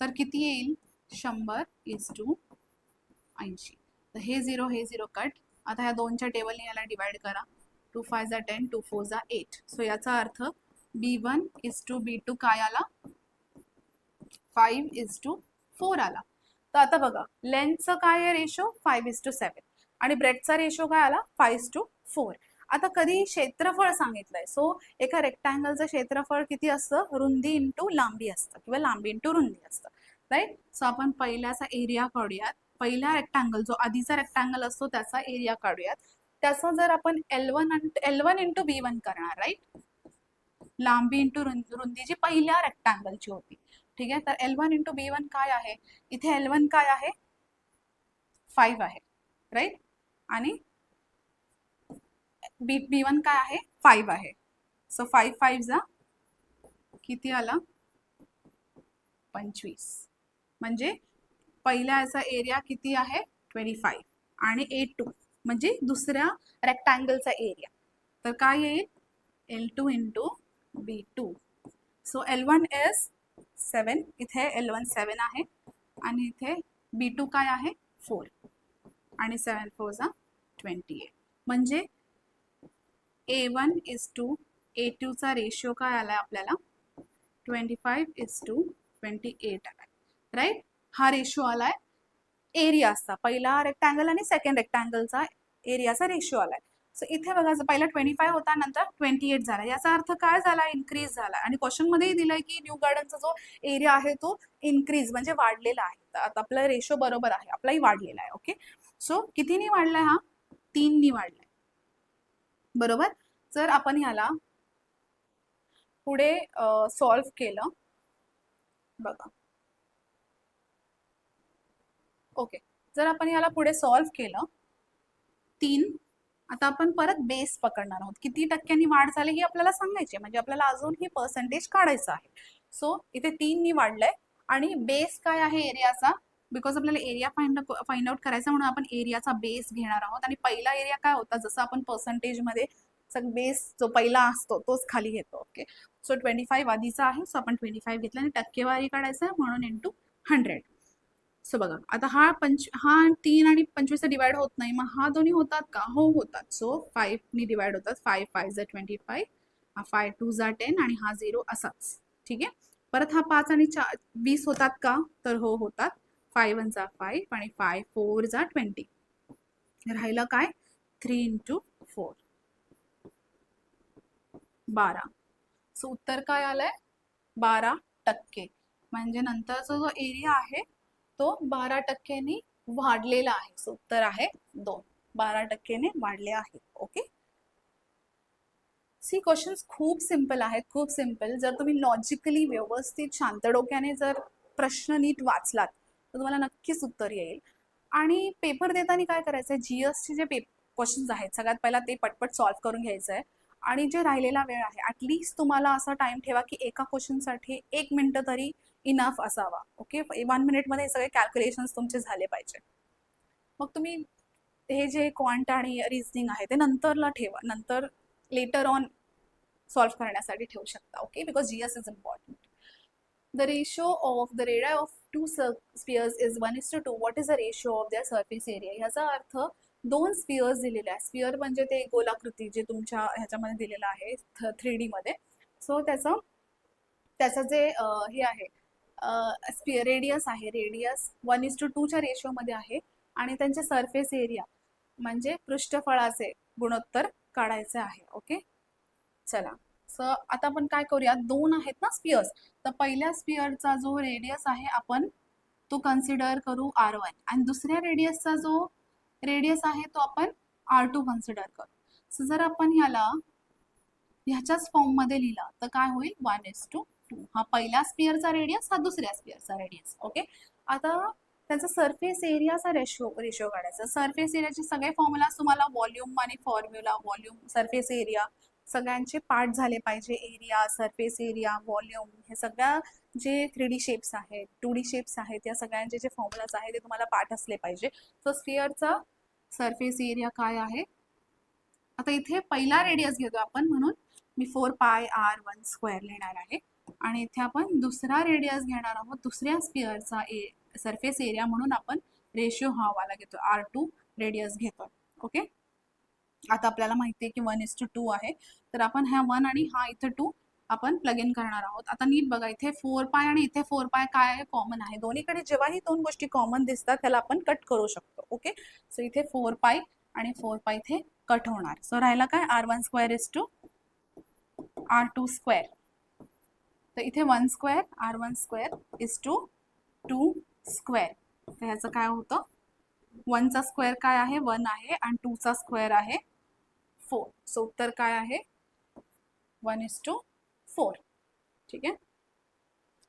तर किती येईल, 100:80. तर हे 0 कट. आता ह्या दोनच्या टेबलने याला डिवाइड करा. 2 5 = 10, 2 4 = 8. सो याचा अर्थ B1:B2 काय आला, 5:4 आला. तर आता बघा, लेंथचं काय आहे रेशो, 5:7 आणि ब्रेथचा रेशो काय आला, 5:4. आता कधी क्षेत्रफळ सांगितलंय, सो एका रेक्टँगलचं क्षेत्रफळ किती असतं, रुंदी इंटू लांबी असतं किंवा लांबी इंटू रुंदी असतं, राईट. सो आपण पहिल्याचा एरिया काढूयात. पहिला रेक्टँगल जो आधीचा रेक्टँगल असतो त्याचा एरिया काढूयात. त्याचा जर आपण L1 इंटू B1 करणार, राईट, लांबी इंटू रुंदी जी पहिल्या रेक्टँगलची होती. ठीक आहे, तर L1 इंटू B1 काय आहे, इथे L1 काय आहे, 5 आहे, राईट, आणि B1 काय आहे, 5 आहे. सो 5 5 = किती आला, 25. म्हणजे पहिल्या याचा एरिया किती आहे, 25 आणि 82 म्हणजे दुसऱ्या रेक्टँगलचा एरिया. तर काय येईल, L2 into B2. So L1 is 7, इथे L1 7 आहे आणि इथे B2 काय आहे, 4 आणि 7 4 = 28. म्हणजे A1:A2 चा रेशिओ काय आलाय आपल्याला, 25:28 आलाय, राईट. हा रेशिओ आलाय एरियाचा, पहिला रेक्टँगल आणि सेकंड रेक्टँगलचा एरियाचा रेशिओ आलाय. सो इथे बघा, पहिला 25 होता, नंतर 28 झाला. याचा अर्थ काय झाला, इन्क्रीज झाला. आणि क्वेश्चन मध्येही दिलंय की न्यू गार्डनचा जो एरिया आहे तो इन्क्रीज म्हणजे वाढलेला आहे. तर आता आपला रेशिओ बरोबर आहे, आपलाही वाढलेला आहे. ओके, सो कितीनी वाढलाय, हा 3नी वाढलाय, बरोबर. जर आपण ह्याला पुढे सॉल्व्ह केलं, बघा, ओके, जर आपण याला पुढे सॉल्व्ह केलं, 3, आता आपण परत बेस पकडणार आहोत. किती टक्क्यांनी वाढ झाली ही आपल्याला सांगायची, म्हणजे आपल्याला अजून ही पर्सेंटेज काढायचं आहे. सो इथे 3नी वाढलंय आणि बेस काय आहे एरियाचा, बिकॉज आपल्याला एरिया फाइंड आउट करायचा म्हणून आपण एरियाचा बेस घेणार आहोत. आणि पहिला एरिया काय होता, जसं आपण पर्सेंटेजमध्ये बेस जो पहिला असतो तोच खाली घेतो. ओके, सो 25 आधीचा आहे, सो आपण 25 घेतला आणि टक्केवारी काढायचं म्हणून इंटू 100. सो बघा, आता हा 3 आणि 25 डिवाइड होत नाही, मग हा दोन्ही होतात का, हो होतात. सो 5नी डिवाइड होतात, 5 5 = 25, हा 5 2 = 10 आणि हा 0 असाच. ठीक आहे, परत हा 5 आणि 20 होतात का, तर हो होतात. 5 1 = 5 आणि 5 4 = 20. राहिलं काय, 3 × 4 12. सो उत्तर काय आलंय 12%. म्हणजे नंतरचा जो एरिया आहे तो 12%नी वाढलेला आहे. सो उत्तर आहे 2. 12%ने वाढले आहे. ओके. सी क्वेश्चन्स खूप सिंपल आहेत, खूप सिंपल. जर तुम्ही लॉजिकली व्यवस्थित शांत डोक्याने जर प्रश्न नीट वाचलात तर तुम्हाला नक्कीच उत्तर येईल. आणि पेपर देताना काय करायचं आहे, जीएसचे जे क्वेश्चन्स आहेत सगळ्यात पहिला ते पटपट सॉल्व्ह करून घ्यायचं आहे. आणि जे राहिलेला वेळ आहे ॲटलिस्ट तुम्हाला असा टाइम ठेवा की एका क्वेश्चनसाठी 1 मिनिट तरी इनफ असावा. ओके. 1 मिनिटमध्ये हे सगळे कॅल्क्युलेशन्स तुमचे झाले पाहिजे. मग तुम्ही हे जे क्वांट आणि रिझनिंग आहे ते नंतरला ठेवा, नंतर लेटर ऑन सॉल्व्ह करण्यासाठी ठेवू शकता. Okay. Because GS is important. The ratio of the radii of two spheres is 1:2. What is the ratio of their surface area? ह्याचा अर्थ दोन स्पिअर्स दिलेले आहे. स्पिअर म्हणजे ते गोलाकृती जे तुमच्या ह्याच्यामध्ये दिलेलं आहे 3D मध्ये. सो त्याचं जे हे आहे स्पिअर रेडियस आहे, रेडियस 1:2च्या रेशिओमध्ये आहे. आणि त्यांचे सरफेस एरिया म्हणजे पृष्ठफळाचे गुणोत्तर काढायचे आहे. ओके. चला. सो आता आपण काय करूया, दोन आहेत ना स्पिअर्स, तर पहिल्या स्पिअरचा जो रेडियस आहे आपण तो कन्सिडर करू R1 आणि दुसऱ्या रेडियसचा जो रेडियस आहे तो आपण R2 कन्सिडर करू. सो जर आपण ह्याच्याच फॉर्ममध्ये लिहिला तर काय होईल 1:2. हा पहिल्या स्पिअरचा रेडियस, हा दुसऱ्या स्पिअरचा रेडियस. ओके. आता त्याचा सरफेस एरियाचा रेशो काढायचा. सरफेस एरियाचे सगळे फॉर्म्युलाज तुम्हाला व्हॉल्यूम आणि फॉर्म्युला, व्हॉल्यूम, सरफेस एरिया सगळ्यांचे पार्ट झाले पाहिजे. एरिया, सरफेस एरिया, व्हॉल्यूम, हे सगळ्या जे 3D शेप्स आहेत, 2D शेप्स आहेत, या सगळ्यांचे जे फॉर्म्युलाज आहेत ते तुम्हाला पाठ असले पाहिजे. सो स्फिअरचा सरफेस एरिया काय आहे, आता इथे पहिला रेडियस घेतो आपण म्हणून मी 4πr1² लिहिणार आहे. आणि इथे आपण दुसरा रेडियस घेणार आहोत, दुसऱ्या स्फिअरचा सरफेस एरिया म्हणून आपण रेशिओ हा वाला घेतो, R2 रेडियस घेतो. ओके. आता आपल्याला माहिती आहे की 1:2 आहे, तर आपण ह्या 1 आणि हा इथे 2 आपण प्लग इन करणार आहोत. आता नीट बघा, इथे 4π आणि इथे 4π काय आहे, कॉमन आहे. दोन्हीकडे जेव्हाही दोन गोष्टी कॉमन दिसतात त्याला आपण कट करू शकतो. ओके. सो इथे 4π आणि 4π इथे कट होणार. सो राहिला काय R1² R2². तर इथे 1² R1² 2². तर ह्याचं काय होतं, 1चा स्क्वेअर काय आहे 1 आहे आणि 2चा स्क्वेअर आहे 4. सो उत्तर काय आहे 1:4. ठीक आहे.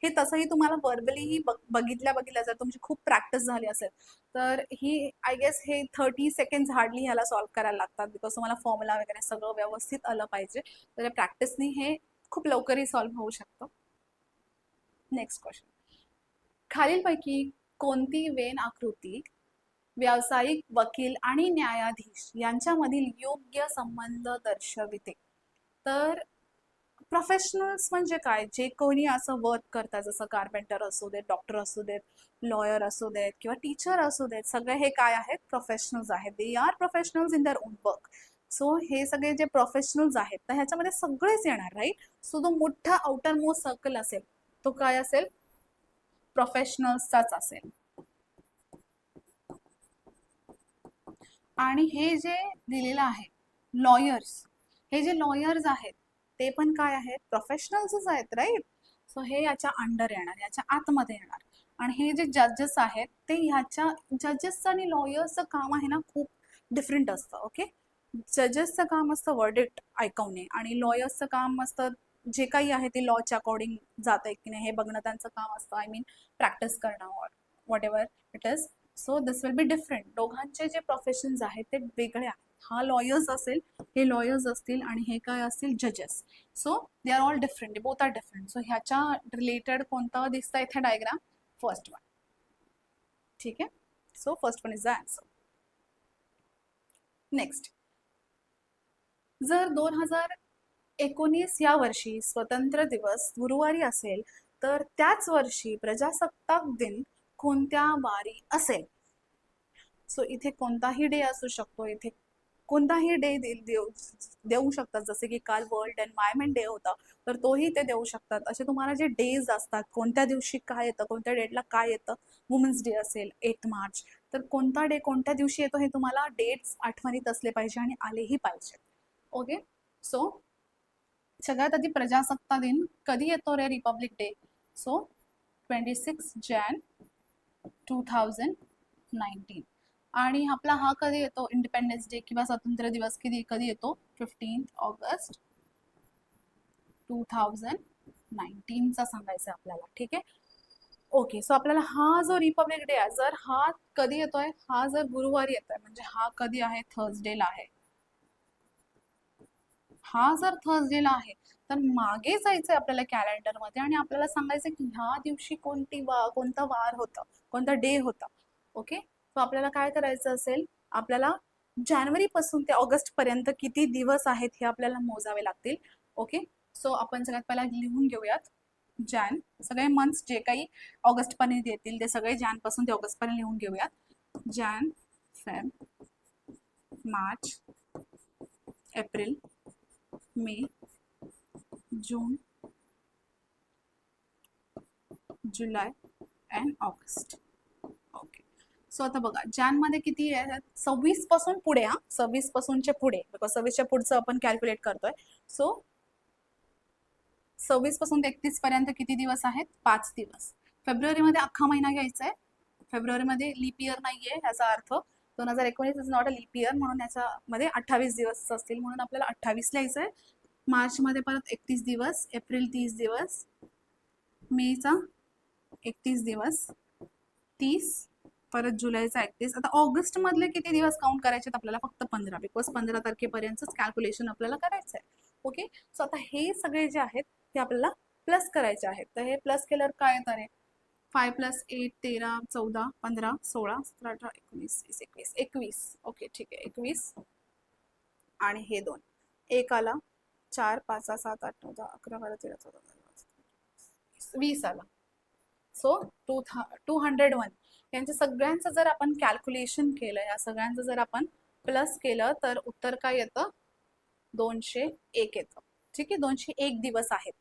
हे तसंही तुम्हाला वर्बलीही बघितल्या जर तुमची खूप प्रॅक्टिस झाली असेल तर ही आय गेस हे 30 सेकंड्स हार्डली ह्याला सॉल्व्ह करायला लागतात. बिकॉज तुम्हाला फॉर्म्युला वगैरे सगळं व्यवस्थित आलं पाहिजे. तर प्रॅक्टिसनी हे खूप लवकरही सॉल्व्ह होऊ शकतं. Next question. खालीलपैकी कोणती वेन आकृती व्यावसायिक, वकील आणि न्यायाधीश यांच्यामधील योग्य संबंध दर्शविते? तर प्रोफेशनल्स म्हणजे काय, जे कोणी असं वर्क करतात, जसं कार्पेंटर असू देत, डॉक्टर असू देत, लॉयर असू देत किंवा टीचर असू देत, सगळे हे काय आहेत, प्रोफेशनल्स आहेत. They are professionals in their own work. So हे सगळे जे प्रोफेशनल्स आहेत तर ह्याच्यामध्ये सगळेच येणार, राईट. सो तो मोठा आउटर मोस्ट सर्कल असेल तो काय असेल, प्रोफेशनल्सचाच असेल. आणि हे जे दिलेलं आहे लॉयर्स, हे जे लॉयर्स आहेत ते पण काय आहेत, प्रोफेशनल्सच आहेत, राईट. सो हे याच्या अंडर येणार, याच्या आतमध्ये येणार. आणि हे जे जजेस आहेत ते ह्याच्या, जजेसचं आणि लॉयर्सचं काम आहे ना खूप डिफरंट असतं. ओके. जजेसचं काम असतं वर्डिक्ट ऐकवणे आणि लॉयर्सचं काम असतं जे काही आहे ते लॉच्या अकॉर्डिंग जात आहे की नाही हे बघणं त्यांचं काम असतं. आय मीन प्रॅक्टिस करणं or what ever it is. So this will be different. दोघांचे जे प्रोफेशन्स आहेत ते वेगळे आहेत. हा लॉयर्स असेल, हे लॉयर्स असतील आणि हे काय असतील, जजेस. So they are all different, both are different. So ह्याच्या रिलेटेड कोणतं दिसतं इथे डायग्राम, फर्स्ट वन. ठीक आहे. So first one is the answer. Next. जर 2019 या वर्षी स्वतंत्र दिवस गुरुवारी असेल तर त्याच वर्षी प्रजासत्ताक दिन कोणत्या वारी असेल? सो इथे कोणताही डे असू शकतो, इथे कोणताही डे देऊ शकतात. जसे की काल वर्ल्ड एन्व्हायरमेंट डे होता तर तोही ते देऊ शकतात. असे तुम्हाला जे डेज असतात, कोणत्या दिवशी काय येतं, कोणत्या डेटला काय येतं, वुमेन्स डे असेल 8 मार्च, तर कोणता डे कोणत्या दिवशी येतो हे तुम्हाला डेट्स आठवणीत असले पाहिजे आणि आलेही पाहिजे. ओके. सो सगळ्यात आधी प्रजासत्ताक दिन कधी येतो रे, रिपब्लिक डे? So 26 Jan 2019. आणि आपला हा कधी येतो इंडिपेंडन्स डे किंवा स्वातंत्र्य दिवस कधी कधी येतो? 15 ऑगस्ट 2019चा सांगायचं आपल्याला. ठीक आहे. ओके. सो आपल्याला हा जो रिपब्लिक डे आहे, जर हा कधी येतोय, हा जर गुरुवारी येतोय म्हणजे हा कधी आहे? थर्सडेला आहे. हा जर थर्सडेला आहे तर मागे जायचंय आपल्याला कॅलेंडरमध्ये आणि आपल्याला सांगायचं की ह्या दिवशी कोणता वार होता, कोणता डे होता. ओके. सो आपल्याला काय करायचं असेल, आपल्याला जानेवारी पासून ते ऑगस्ट पर्यंत किती दिवस आहेत हे आपल्याला मोजावे लागतील. ओके. सो आपण सगळ्यात पहिला लिहून घेऊयात जॅन. सगळे मंथ्स जे काही ऑगस्ट पर्यंत येतील ते सगळे जॅन पासून ते ऑगस्ट पर्यंत लिहून घेऊयात. Jan, Feb, March, April, May, June, July and August. Okay. So आता बघा जॅनमध्ये किती आहे? 26 पासून पुढे. 26 पासूनचे पुढे, बिकॉज 26च्या पुढचं आपण कॅल्क्युलेट करतोय. सो 26 पासून ते 31 पर्यंत किती दिवस आहेत? 5 दिवस. फेब्रुवारीमध्ये अख्खा महिना घ्यायचा आहे. फेब्रुवारीमध्ये लीप इयर नाहीये, याचा अर्थ 2019 is not a leap year, म्हणून याच्यामध्ये 28 दिवस असतील, म्हणून आपल्याला 28 लिहायचं आहे. मार्चमध्ये परत 31 दिवस, एप्रिल 30 दिवस, मेचा 31 दिवस, 30, परत जुलैचा 31. आता ऑगस्ट मधले किती दिवस काउंट करायचे? आपल्याला फक्त 15, बिकॉज 15 तारखेपर्यंतच कॅल्क्युलेशन आपल्याला करायचं आहे. ओके. सो आता हे सगळे जे आहेत ते आपल्याला प्लस करायचे आहेत. तर हे प्लस केल्यावर काय येणार आहे? 5 + 8 13 14 15 16 17 18 19 20 21 21. ओके ठीक आहे. 21 आणि हे 2 एक आला, 4 5 6 7 8 9 10 11 12 13 14 20 आला. सो 201. यांच्या सगळ्यांचं जर आपण कॅल्क्युलेशन केलं, या सगळ्यांचं जर आपण प्लस केलं तर उत्तर काय येतं? 201 येतं. ठीक आहे. 201 दिवस आहेत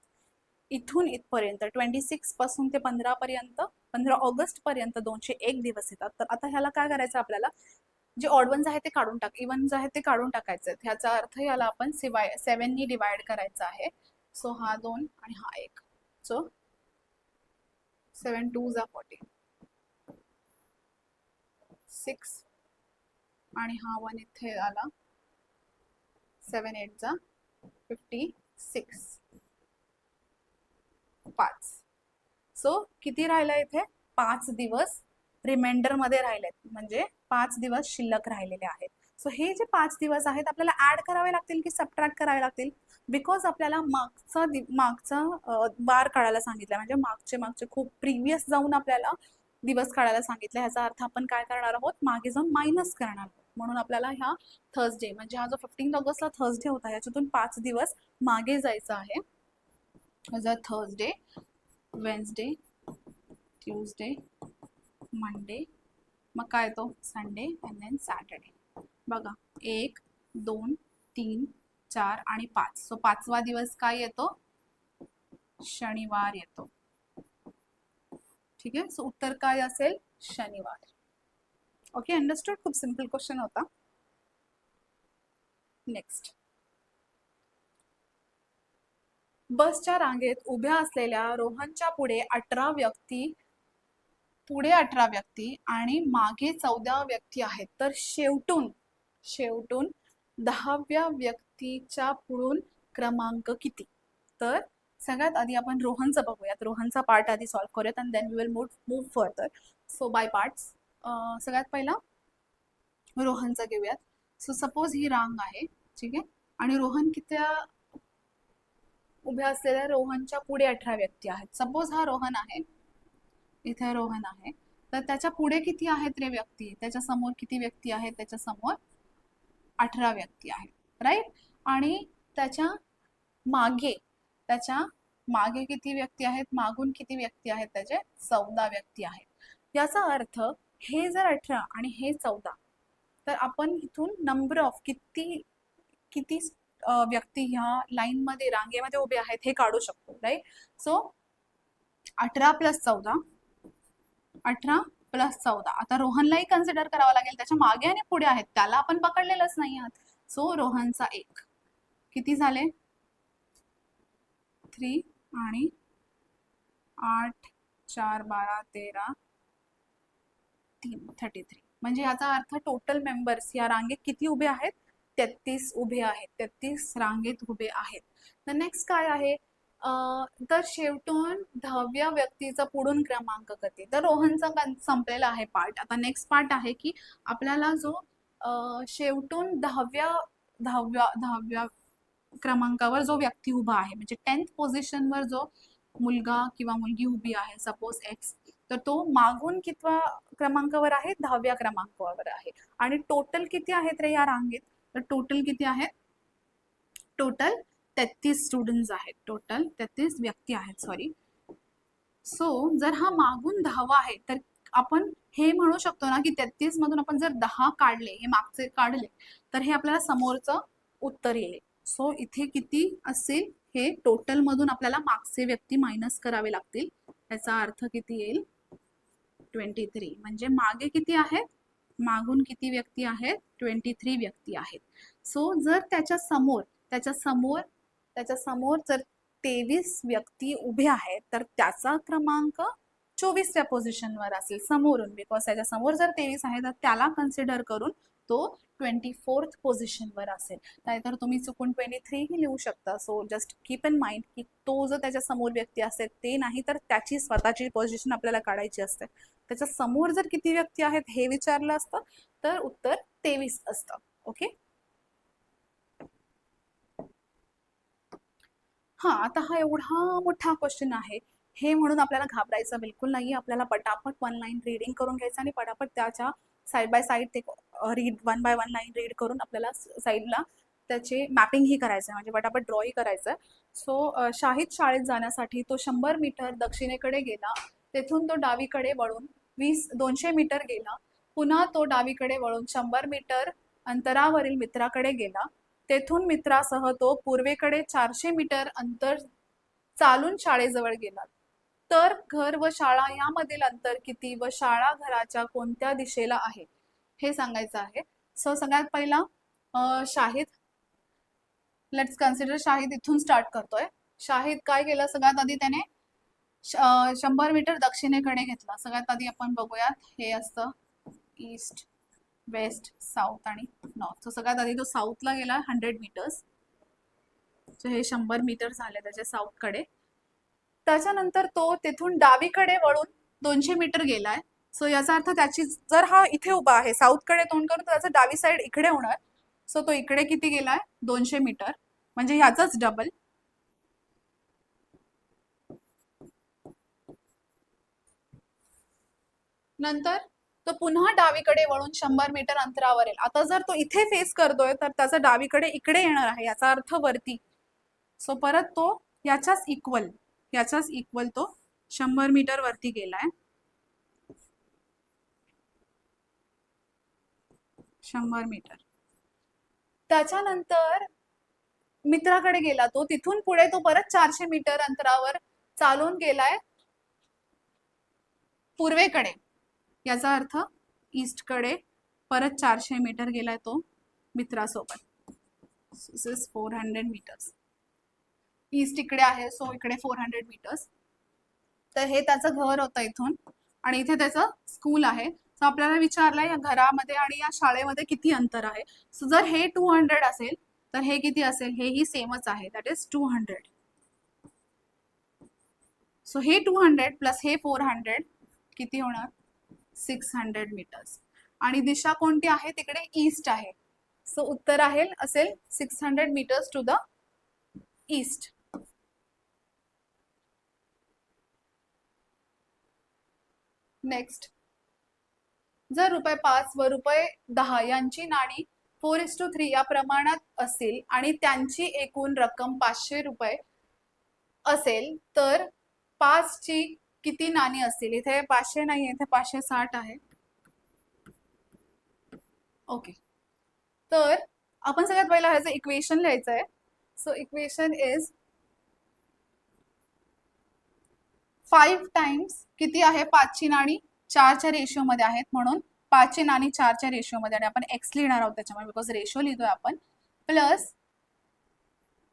इथून इथपर्यंत. 26 पासून ते 15 पर्यंत, 15 ऑगस्ट पर्यंत 201 दिवस येतात. तर आता ह्याला काय करायचं आपल्याला? जे ऑड वन्स आहेत ते काढून टाक, इव्हन जे आहेत ते काढून टाकायचे. ह्याचा अर्थ याला आपण 7नी डिवाइड करायचं आहे. सो हा 2 आणि हा 1. सो 7 2 = 40, 6 आणि हा 1 इथे आला, 7 8 = 56, 5. सो किती राहिलं इथे? 5 दिवस रिमाइंडर मध्ये राहिलेत, म्हणजे 5 दिवस शिल्लक राहिलेले आहेत. सो हे जे 5 दिवस आहेत आपल्याला ऍड करावे लागतील की सबट्रॅक्ट करावे लागतील? बिकॉज आपल्याला मागचा बार काढायला सांगितलं, म्हणजे मागचे खूप प्रिव्हियस जाऊन आपल्याला दिवस काढायला सांगितलं. ह्याचा अर्थ आपण काय करणार आहोत? मागे जाऊन मायनस करणार आहोत. म्हणून आपल्याला ह्या थर्सडे, म्हणजे हा जो 15 ऑगस्टला थर्सडे होता, याच्यातून 5 दिवस मागे जायचं आहे. थर्सडे, वेन्सडे, ट्यूजडे, मंडे, मग काय तो संडे अँड देन सॅटर्डे. बघा 1 2 3 4 आणि 5. सो 5वा दिवस काय येतो? शनिवार येतो. ठीक आहे. सो उत्तर काय असेल? शनिवार. ओके. अंडरस्टूड? खूप सिंपल क्वेश्चन होता. नेक्स्ट. बसच्या रांगेत उभ्या असलेल्या रोहनच्या पुढे 18 व्यक्ती आणि मागे 14 व्यक्ती आहेत. तर शेवटून 10व्या व्यक्तीच्या पुढून क्रमांक किती? तर सगळ्यात आधी आपण रोहनचं बघूयात. रोहनचा पार्ट आधी सॉल्व्ह करूयात आणि then we will move further. So by parts. सगळ्यात पहिला रोहनचा घेऊयात. सो सपोज ही रांग आहे. ठीक आहे. आणि रोहन किती उभ्या असलेल्या रोहनच्या पुढे 18 व्यक्ती आहेत. सपोज हा रोहन आहे, इथे रोहन आहे, तर त्याच्या पुढे किती आहेत रे व्यक्ती? त्याच्या समोर किती व्यक्ती आहेत? त्याच्या समोर 18 व्यक्ती आहेत, राईट. आणि त्याच्या मागे किती व्यक्ती आहेत? मागून किती व्यक्ती आहेत? त्याचे 14 व्यक्ती आहेत. याचा अर्थ हे जर 18 आणि हे 14, तर आपण इथून नंबर ऑफ किती व्यक्ती ह्या लाईन मध्ये, रांगेमध्ये उभे आहेत हे काढू शकतो, राईट. सो 18 + 14, 18 + 14. आता रोहनलाही कन्सिडर करावं लागेल, त्याच्या मागे आणि पुढे आहेत, त्याला आपण पकडलेलंच नाही आहात. सो रोहनचा 1. किती झाले 3 आणि 8 4 12 13 3 33. म्हणजे याचा अर्थ टोटल मेंबर्स या रांगेत किती उभे आहेत 33 उभे आहेत, 33 रांगेत उभे आहेत. तर नेक्स्ट काय आहे तर शेवटून 10व्या व्यक्तीचा पुढून क्रमांक किती. तर रोहनचा संपलेला आहे पार्ट. आता नेक्स्ट पार्ट आहे की आपल्याला जो शेवटून 10व्या क्रमांकावर जो व्यक्ती उभा आहे म्हणजे 10th पोझिशनवर जो मुलगा किंवा मुलगी उभी आहे सपोज एक्स, तर तो मागून कितवा क्रमांकावर आहे 10व्या क्रमांकावर आहे. आणि टोटल किती आहेत रे या रांगेत, तर टोटल किती आहेत, टोटल 33 स्टुडंट्स आहेत, टोटल 33 व्यक्ती आहेत सॉरी. सो जर हा मागून 10वा आहे तर आपण हे म्हणू शकतो ना की 33 मधून आपण जर 10 काढले, हे मागचे काढले, तर हे आपल्याला समोरचं उत्तर येईल. सो इथे किती असेल, हे टोटल मधून आपल्याला मागचे व्यक्ती मायनस करावे लागतील. याचा अर्थ किती येईल 23. म्हणजे मागे किती आहेत, मागून किती व्यक्ती आहेत 23 व्यक्ती आहेत. सो जर त्याच्या समोर जर 23 व्यक्ती उभे आहेत तर त्याचा क्रमांक 24व्या पोझिशनवर असेल समोरून, बिकॉज त्याच्या समोर जर 23 आहे तर त्याला कन्सिडर करून तो 24th पोझिशनवर असेल. नाहीतर तुम्ही चुकून 23 ही लिहू शकता. So just keep in mind की तो जो त्याच्या समोर व्यक्ती असेल ते नाही, तर त्याची स्वतःची पोझिशन आपल्याला काढायची असते. त्याच्या समोर जर किती व्यक्ती आहेत हे विचारलं असतं तर उत्तर 23 असतं. ओके. हा, आता हा एवढा मोठा क्वेश्चन आहे हे म्हणून आपल्याला घाबरायचं बिलकुल नाही. आपल्याला पटापट 1 लाईन रीडिंग करून घ्यायचं आणि पटापट त्याच्या साईड बाय साईड ते रीड 1 बाय 1 लाईन रीड करून आपल्याला साईडला त्याचे मॅपिंग ही करायचं आहे, म्हणजे पटापट ड्रॉही करायचं आहे. सो शाहिद शाळेत जाण्यासाठी तो 100 मीटर दक्षिणेकडे गेला, तेथून तो डावीकडे वळून 200 मीटर गेला, पुन्हा तो डावीकडे वळून 100 मीटर अंतरावरील मित्राकडे गेला, तेथून मित्रासह तो पूर्वेकडे 400 मीटर अंतर चालून शाळेजवळ गेला. तर घर व शाळा यामधील अंतर किती व शाळा घराच्या कोणत्या दिशेला आहे हे सांगायचं आहे. सो सगळ्यात पहिला शाहिद, लेट्स कन्सिडर शाहिद इथून स्टार्ट करतोय. शाहिद काय केलं, सगळ्यात आधी त्याने 100 मीटर दक्षिणेकडे घेतला. सगळ्यात आधी आपण बघूयात, हे असतं ईस्ट, वेस्ट, साऊथ आणि नॉर्थ. सो सगळ्यात आधी तो साऊथला गेला 100 मीटर्स. सो हे 100 मीटर झाले त्याच्या साऊथकडे. त्याच्यानंतर तो तेथून डावीकडे वळून 200 मीटर गेलाय. सो याचा अर्थ त्याची, जर हा इथे उभा आहे साऊथकडे तोंड करून, तर त्याचा डावी साईड इकडे होणार. सो तो इकडे किती गेलाय 200 मीटर, म्हणजे ह्याचाच डबल. नंतर तो पुन्हा डावीकडे वळून 100 मीटर अंतरावर येईल. आता जर तो इथे फेस करतोय तर त्याचा डावीकडे इकडे येणार आहे, याचा अर्थ वरती. सो परत तो याच्याच इक्वल तो 100 मीटर वरती गेलाय, 100 मीटर. त्याच्यानंतर मित्राकडे गेला तो, तिथून पुढे तो परत 400 मीटर अंतरावर चालून गेलाय पूर्वेकडे, याचा अर्थ ईस्टकडे परत 400 मीटर गेलाय तो मित्रासोबत. 400 मीटर्स. ईस्ट इकडे आहे, सो इकडे 400 मीटर्स. तर हे त्याचं घर होतं इथून, आणि इथे त्याचं स्कूल आहे. सो आपल्याला विचारलंय या घरामध्ये आणि या शाळेमध्ये किती अंतर आहे. सो जर हे 200 असेल तर हे किती असेल, हेही सेमच आहे, दॅट इज 200. सो हे 200 प्लस हे 400 किती होणार 600 मीटर्स. आणि दिशा कोणती आहे, तिकडे ईस्ट आहे. सो उत्तर असेल 600 meters to the east. Next, जर ₹5 व ₹10 यांची नाणी 4:3 या प्रमाणात असतील आणि त्यांची एकूण रक्कम ₹500 असेल तर 5 ची किती नाणी असतील. इथे 500 नाही, इथे 560 आहे. ओके, तर आपण सगळ्यात पहिला ह्याचं इक्वेशन लिहायचं आहे. सो इक्वेशन इज 5 टाइम्स किती आहे, 5 ची नाणी 4च्या रेशो मध्ये आहेत, म्हणून 5 ची नाणी 4च्या रेशो मध्ये, आणि आपण एक्स लिहिणार आहोत त्याच्यामुळे, बिकॉज रेशो लिहितोय आपण, प्लस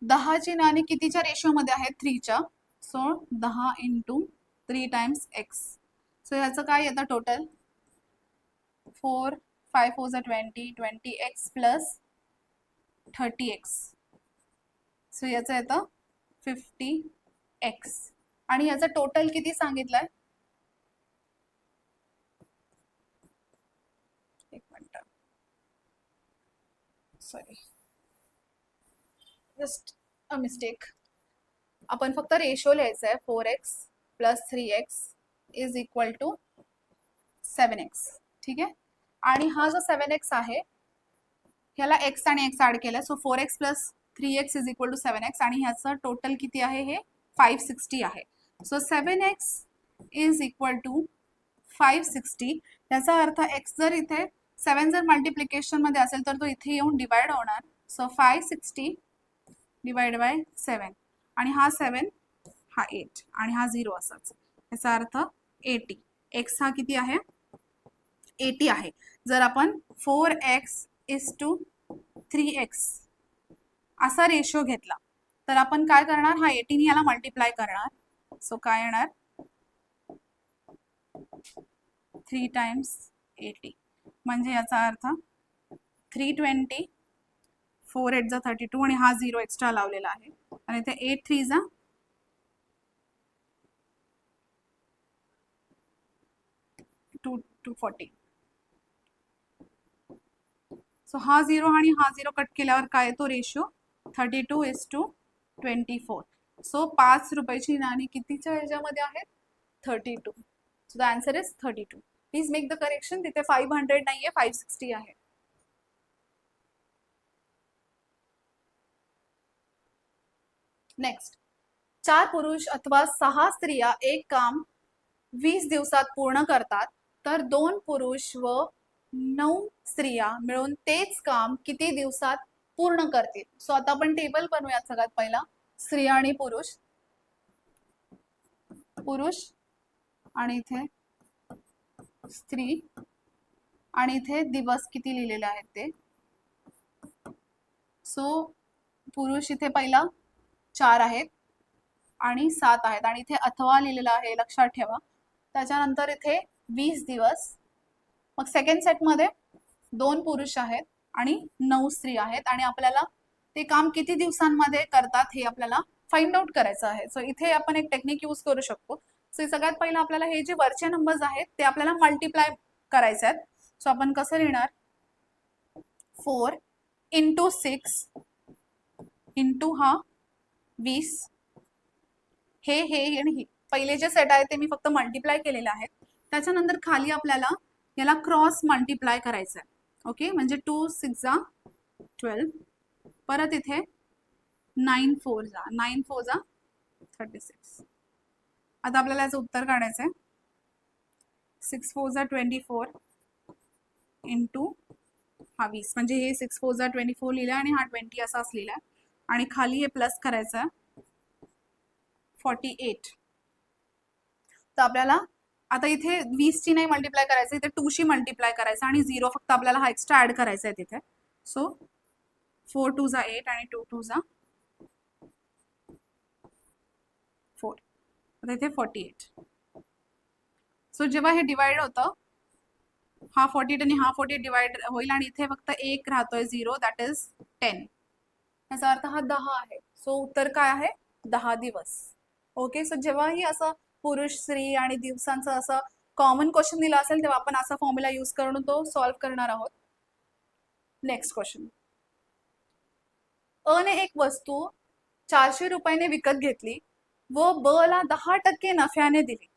10ची नाणी कितीच्या रेशोमध्ये आहेत? 3च्या. So 10 × 3 times x. सो ह्याचं काय येतं टोटल? 4 5 4 जा 20 20x प्लस 30x. सो याचं येतं 50x. आणि याचं टोटल किती सांगितलंय? एक minute, sorry, just a mistake. आपण फक्त रेशो लिहायचा आहे. 4x plus 3x is equal to 7x. ठीक आहे. आणि हा जो 7x आहे ह्याला x आणि x ऍड केला, so 4x plus 3x is equal to 7x. आणि ह्याचं टोटल किती आहे? हे 560 आहे. So 7x is equal to 560. याचा अर्थ x जर इथे 7 जर मल्टिप्लिकेशन मध्ये असेल तर तो इथे येऊन डिवाइड होणार. So 560 divide by 7. आणि हा 7 हा 8 आणि हा 0 असाच. याचा अर्थ 80. x हा किती आहे? 80 आहे. जर आपण 4x इज टू 3x असा रेशो घेतला तर आपण काय करणार? हा 80 ने याला मल्टिप्लाय करणार. सो काय येणार? 3 टाइम्स 80. म्हणजे याचा अर्थ 320. 4 8 जा 32 आणि हा 0 एक्स्ट्रा लावलेला आहे. आणि इथे 8 3 जा 240. सो हा 0 आणि हा 0 कट केल्यावर काय येतो रेशो? 32:24. सो 5 रुपयाची नाणी कितीच्या ह्याच्यामध्ये आहेत? 32. So the answer is 32. Please make the correction. तिथे 500 नाहीये, 560 आहे. नेक्स्ट, 4 पुरुष अथवा 6 स्त्रिया एक काम 20 दिवसात पूर्ण करतात तर 2 पुरुष व 9 स्त्रिया मिळून तेच काम किती दिवसात पूर्ण करतील? सो आता आपण टेबल बनवूयात. सगळ्यात पहिला स्त्रिया आणि पुरुष. पुरुष आणि इथे स्त्री आणि इथे दिवस किती लिहिलेले आहेत ते. सो पुरुष इथे पहिला 4 आहेत आणि 7 आहेत आणि इथे अथवा लिहिलेला आहे, लक्षात ठेवा. त्याच्यानंतर इथे 20 दिवस. मग सेकंड सेटमध्ये 2 पुरुष आहेत आणि 9 स्त्री आहेत आणि आपल्याला ते काम किती दिवसांमध्ये करतात हे आपल्याला फाइंड आउट करायचं आहे. सो इथे आपण एक टेक्निक यूज करू शकतो. सो सगळ्यात पहिला आपल्याला हे जे वरचे नंबर्स आहेत ते आपल्याला मल्टिप्लाय करायचे आहेत. सो आपण कसं लिहिणार? 4 × 6 इंटू हा 20. हे आणि हे पहिले जे सेट आहे ते मी फक्त मल्टिप्लाय केलेले आहेत. त्याच्यानंतर खाली आपल्याला याला क्रॉस मल्टिप्लाय करायचं आहे. ओके, म्हणजे 2 6 जा 12. परत इथे 9 4 जा 36. आता आपल्याला याचं उत्तर काढायचं आहे. 6 4 जा 24 इंटू हा 20. म्हणजे हे 6 4 जा 24 लिहिलं आणि हा 20 असाच लिहिला आणि खाली हे प्लस करायचं आहे 48. तर आपल्याला आता इथे 20 ची नाही मल्टिप्लाय करायचं, इथे 2 शी मल्टिप्लाय करायचं आणि 0 फक्त आपल्याला हा एक्स्ट्रा ऍड करायचा आहे तिथे. सो 4 2 जा 8 आणि 2 2 जा 4. आता इथे 48. सो जेव्हा हे डिवाइड होतं, हा 48 आणि हा 48 डिवाइड होईल आणि इथे फक्त एक राहतोय 0, दॅट इज 10. याचा अर्थ हा 10 आहे. सो उत्तर काय आहे? 10 दिवस. ओके, सो जेव्हाही असं पुरुष स्त्री आणि दिवसांचं असं कॉमन क्वेश्चन दिला असेल तेव्हा आपण असा फॉर्म्युला यूज करून तो सॉल्व्ह करणार आहोत. Next question. अ ने एक वस्तू 400 रुपयाने विकत घेतली व ब ला 10% नफ्याने दिली.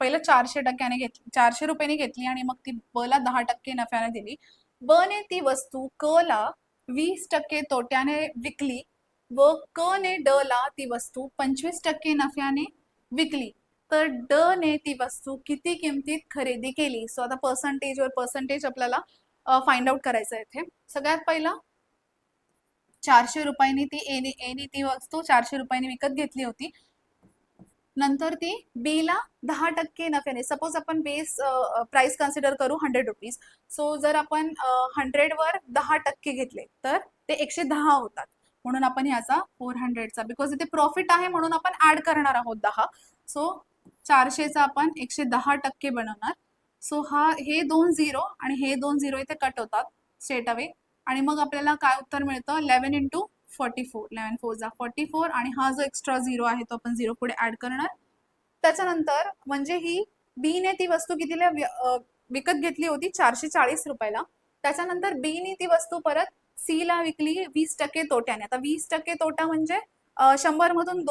पहिलं 400 रुपयाने घेतली आणि मग ती ब ला 10% नफ्याने दिली. ब ने ती वस्तू क ला 20% तोट्याने विकली व क ने ड ला ती वस्तू 25% नफ्याने विकली तर ड ने ती वस्तू किती किमतीत खरेदी केली? सो आता पर्सेंटेज आपल्याला फाइंड आउट करायचं आहे. इथे सगळ्यात पहिला 400 रुपयांनी ती एने ती वस्तू 400 रुपयांनी विकत घेतली होती. नंतर ती बी ला 10% नफ्याने, सपोज आपण बेस प्राइस कन्सिडर करू 100 रुपीज. सो जर आपण 100 वर 10% घेतले तर ते 110 होतात. म्हणून आपण ह्याचा 400चा, बिकॉज इथे प्रॉफिट आहे म्हणून आपण ऍड करणार आहोत 10. सो 400चा आपण 110% बनवणार. सो हे 2 0 आणि हे 2 0 इथे कट होतात स्ट्रेट अवे, आणि मग आपल्याला काय उत्तर मिळतं 11 × 44. 11 4 जा 44, आणि हा जो एक्स्ट्रा 0 आहे तो आपण 0 पुढे ऍड करणार. त्याच्यानंतर म्हणजे ही बी ने ती वस्तू कितीला विकत घेतली होती 440 रुपयाला. त्याच्यानंतर बी ने ती वस्तू परत सी ला विकली 20% तोट्याने. आता 20% तोटा म्हणजे 100 मधून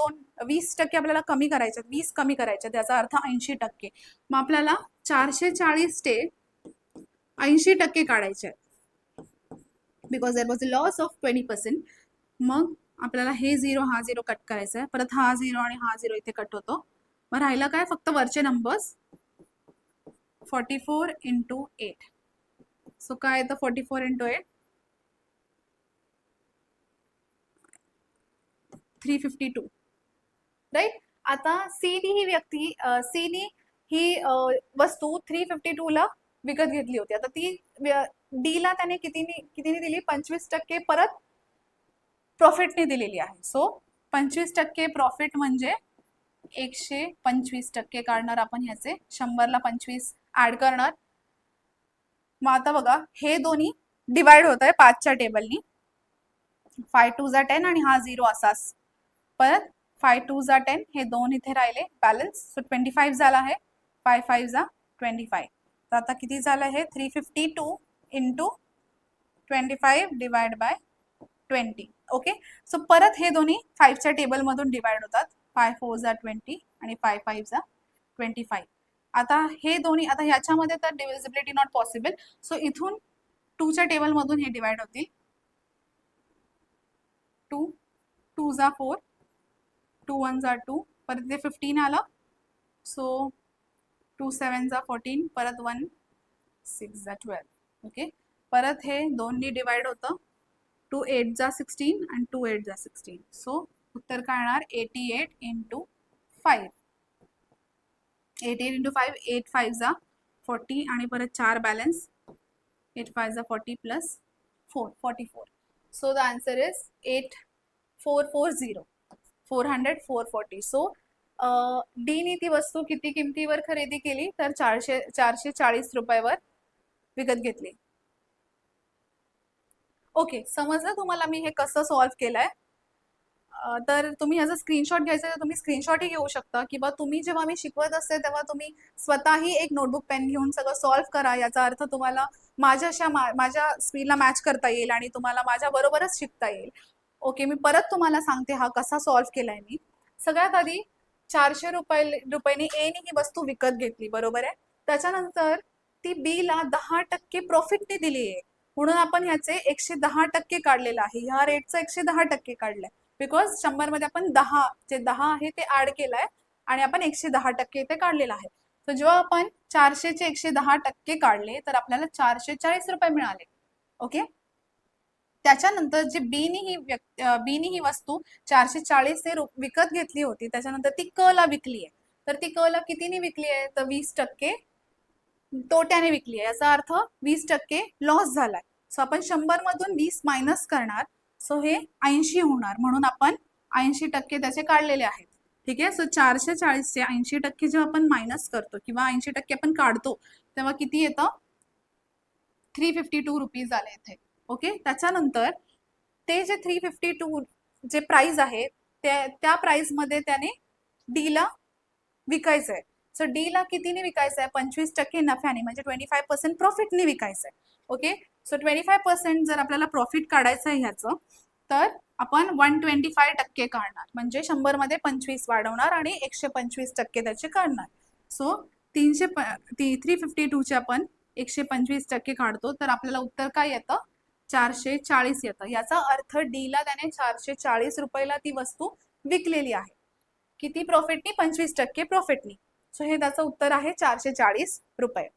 20% आपल्याला कमी करायचे, 20 कमी करायचे, त्याचा अर्थ 80%. मग आपल्याला 440 ते 80% काढायचे, because there was a loss of 20%. मग आपल्याला हे 0 हा 0 कट करायचा आहे, परत हा 0 आणि हा 0 इथे कट होतो. मग राहिलं काय फक्त वरचे नंबर्स 44 × 8. सो काय येतं 44 × 8 352, राईट. आता सीनी ही व्यक्ती सीनी ही वस्तू 352 ला विकत घेतली होती. आता ती डी ला त्याने कितीने दिली 25% परत प्रॉफिटने दिलेली आहे. सो 25% प्रॉफिट म्हणजे 125% काढणार आपण ह्याचे. 100 ला 25 ऍड करणार. मग आता बघा हे दोन्ही डिवाइड होत आहे 5च्या टेबलनी. 5 2 जा 10 आणि हा 0 असाच. परत 5 2 जा 10, हे 2 इथे राहिले बॅलन्स. सो 25 झाला आहे. 5 5 जा 25. तर आता किती झालं हे 352 × 25 डिवाइड बाय 20. ओके. सो परत हे दोन्ही 5च्या टेबल मधून डिवाइड होतात. 5 4 जा 20 आणि 5 5 जा 25. आता हे दोन्ही, आता ह्याच्यामध्ये तर डिव्हिजिबिलिटी नॉट पॉसिबल. सो इथून 2च्या टेबल मधून हे डिवाइड होतील. 2 2 जा 4, 2 1 जा 2, परत ते 15 आलं. सो 2 7 जा 14, परत 1 6 जा 12. ओके. परत हे 2 नी डिवाइड होतं. 2 8 जा 16 आणि 2 8 जा 16. सो उत्तर काय येणार 88 × 5. 88 × 5, 8 5 जा 40 आणि परत 4 बॅलन्स. 8 5 जा 40 plus 4 44. So the answer is 8440, 400 440. So D नी ती वस्तू किती किमतीवर खरेदी केली तर 440 रुपयावर विकत घेतली. ओके, समजलं तुम्हाला मी हे कसं सॉल्व्ह केलंय. तर तुम्ही ह्याचा स्क्रीनशॉट घ्यायचा तर तुम्ही स्क्रीनशॉटही घेऊ शकता, किंवा तुम्ही जेव्हा मी शिकवत असते तेव्हा तुम्ही स्वतःही एक नोटबुक पेन घेऊन सगळं सॉल्व्ह करा. याचा अर्थ तुम्हाला माझ्या स्पीडला मॅच करता येईल आणि तुम्हाला माझ्या बरोबरच शिकता येईल. ओके, मी परत तुम्हाला सांगते हा कसा सॉल्व्ह केलाय मी. सगळ्यात आधी 400 रुपयांनी ए नी ही वस्तू विकत घेतली, बरोबर आहे. त्याच्यानंतर ती बी ला 10% प्रॉफिटने दिली आहे, म्हणून आपण ह्याचे 110% काढलेलं आहे. ह्या रेटचं 110% काढलंय, बिकॉज 100 मध्ये आपण 10 जे 10 आहे ते ऍड केलंय आणि आपण 110% इथे काढलेलं आहे. तर जेव्हा आपण 400चे 110% काढले तर आपल्याला 440 रुपये मिळाले. ओके. त्याच्यानंतर जे बीनी ही वस्तू 440 ते विकत घेतली होती, त्याच्यानंतर ती क ला विकली आहे. तर ती क ला कितीने विकली आहे तर 20% तोट्याने विकली आहे. याचा अर्थ 20% लॉस झालाय. सो आपण 100 मधून 20 मायनस करणार. सो हे 80 होणार, म्हणून आपण 80% त्याचे काढलेले आहेत. ठीक आहे. सो 440चे 80% जेव्हा आपण मायनस करतो किंवा 80% आपण काढतो तेव्हा किती येतं 352 रुपीज आले इथे. ओके. त्याच्यानंतर ते जे 352 जे प्राइस आहे त्या प्राइस मध्ये त्याने डी ला विकायचं आहे. सो डी ला कितीने विकायचं आहे 25% नफ्याने, म्हणजे 25% प्रॉफिटने विकायचं आहे. ओके. सो 25% जर आपल्याला प्रॉफिट काढायचं आहे ह्याचं तर आपण 125% काढणार, म्हणजे 100 मध्ये 25 वाढवणार आणि 125% त्याचे काढणार. सो 352 चे आपण 125% काढतो तर आपल्याला उत्तर काय येतं 440 येतं. याचा अर्थ डी ला त्याने 440 रुपयाला ती वस्तू विकलेली आहे. किती प्रॉफिटनी 25% प्रॉफिटनी. सो हे त्याचं उत्तर आहे 440 रुपये.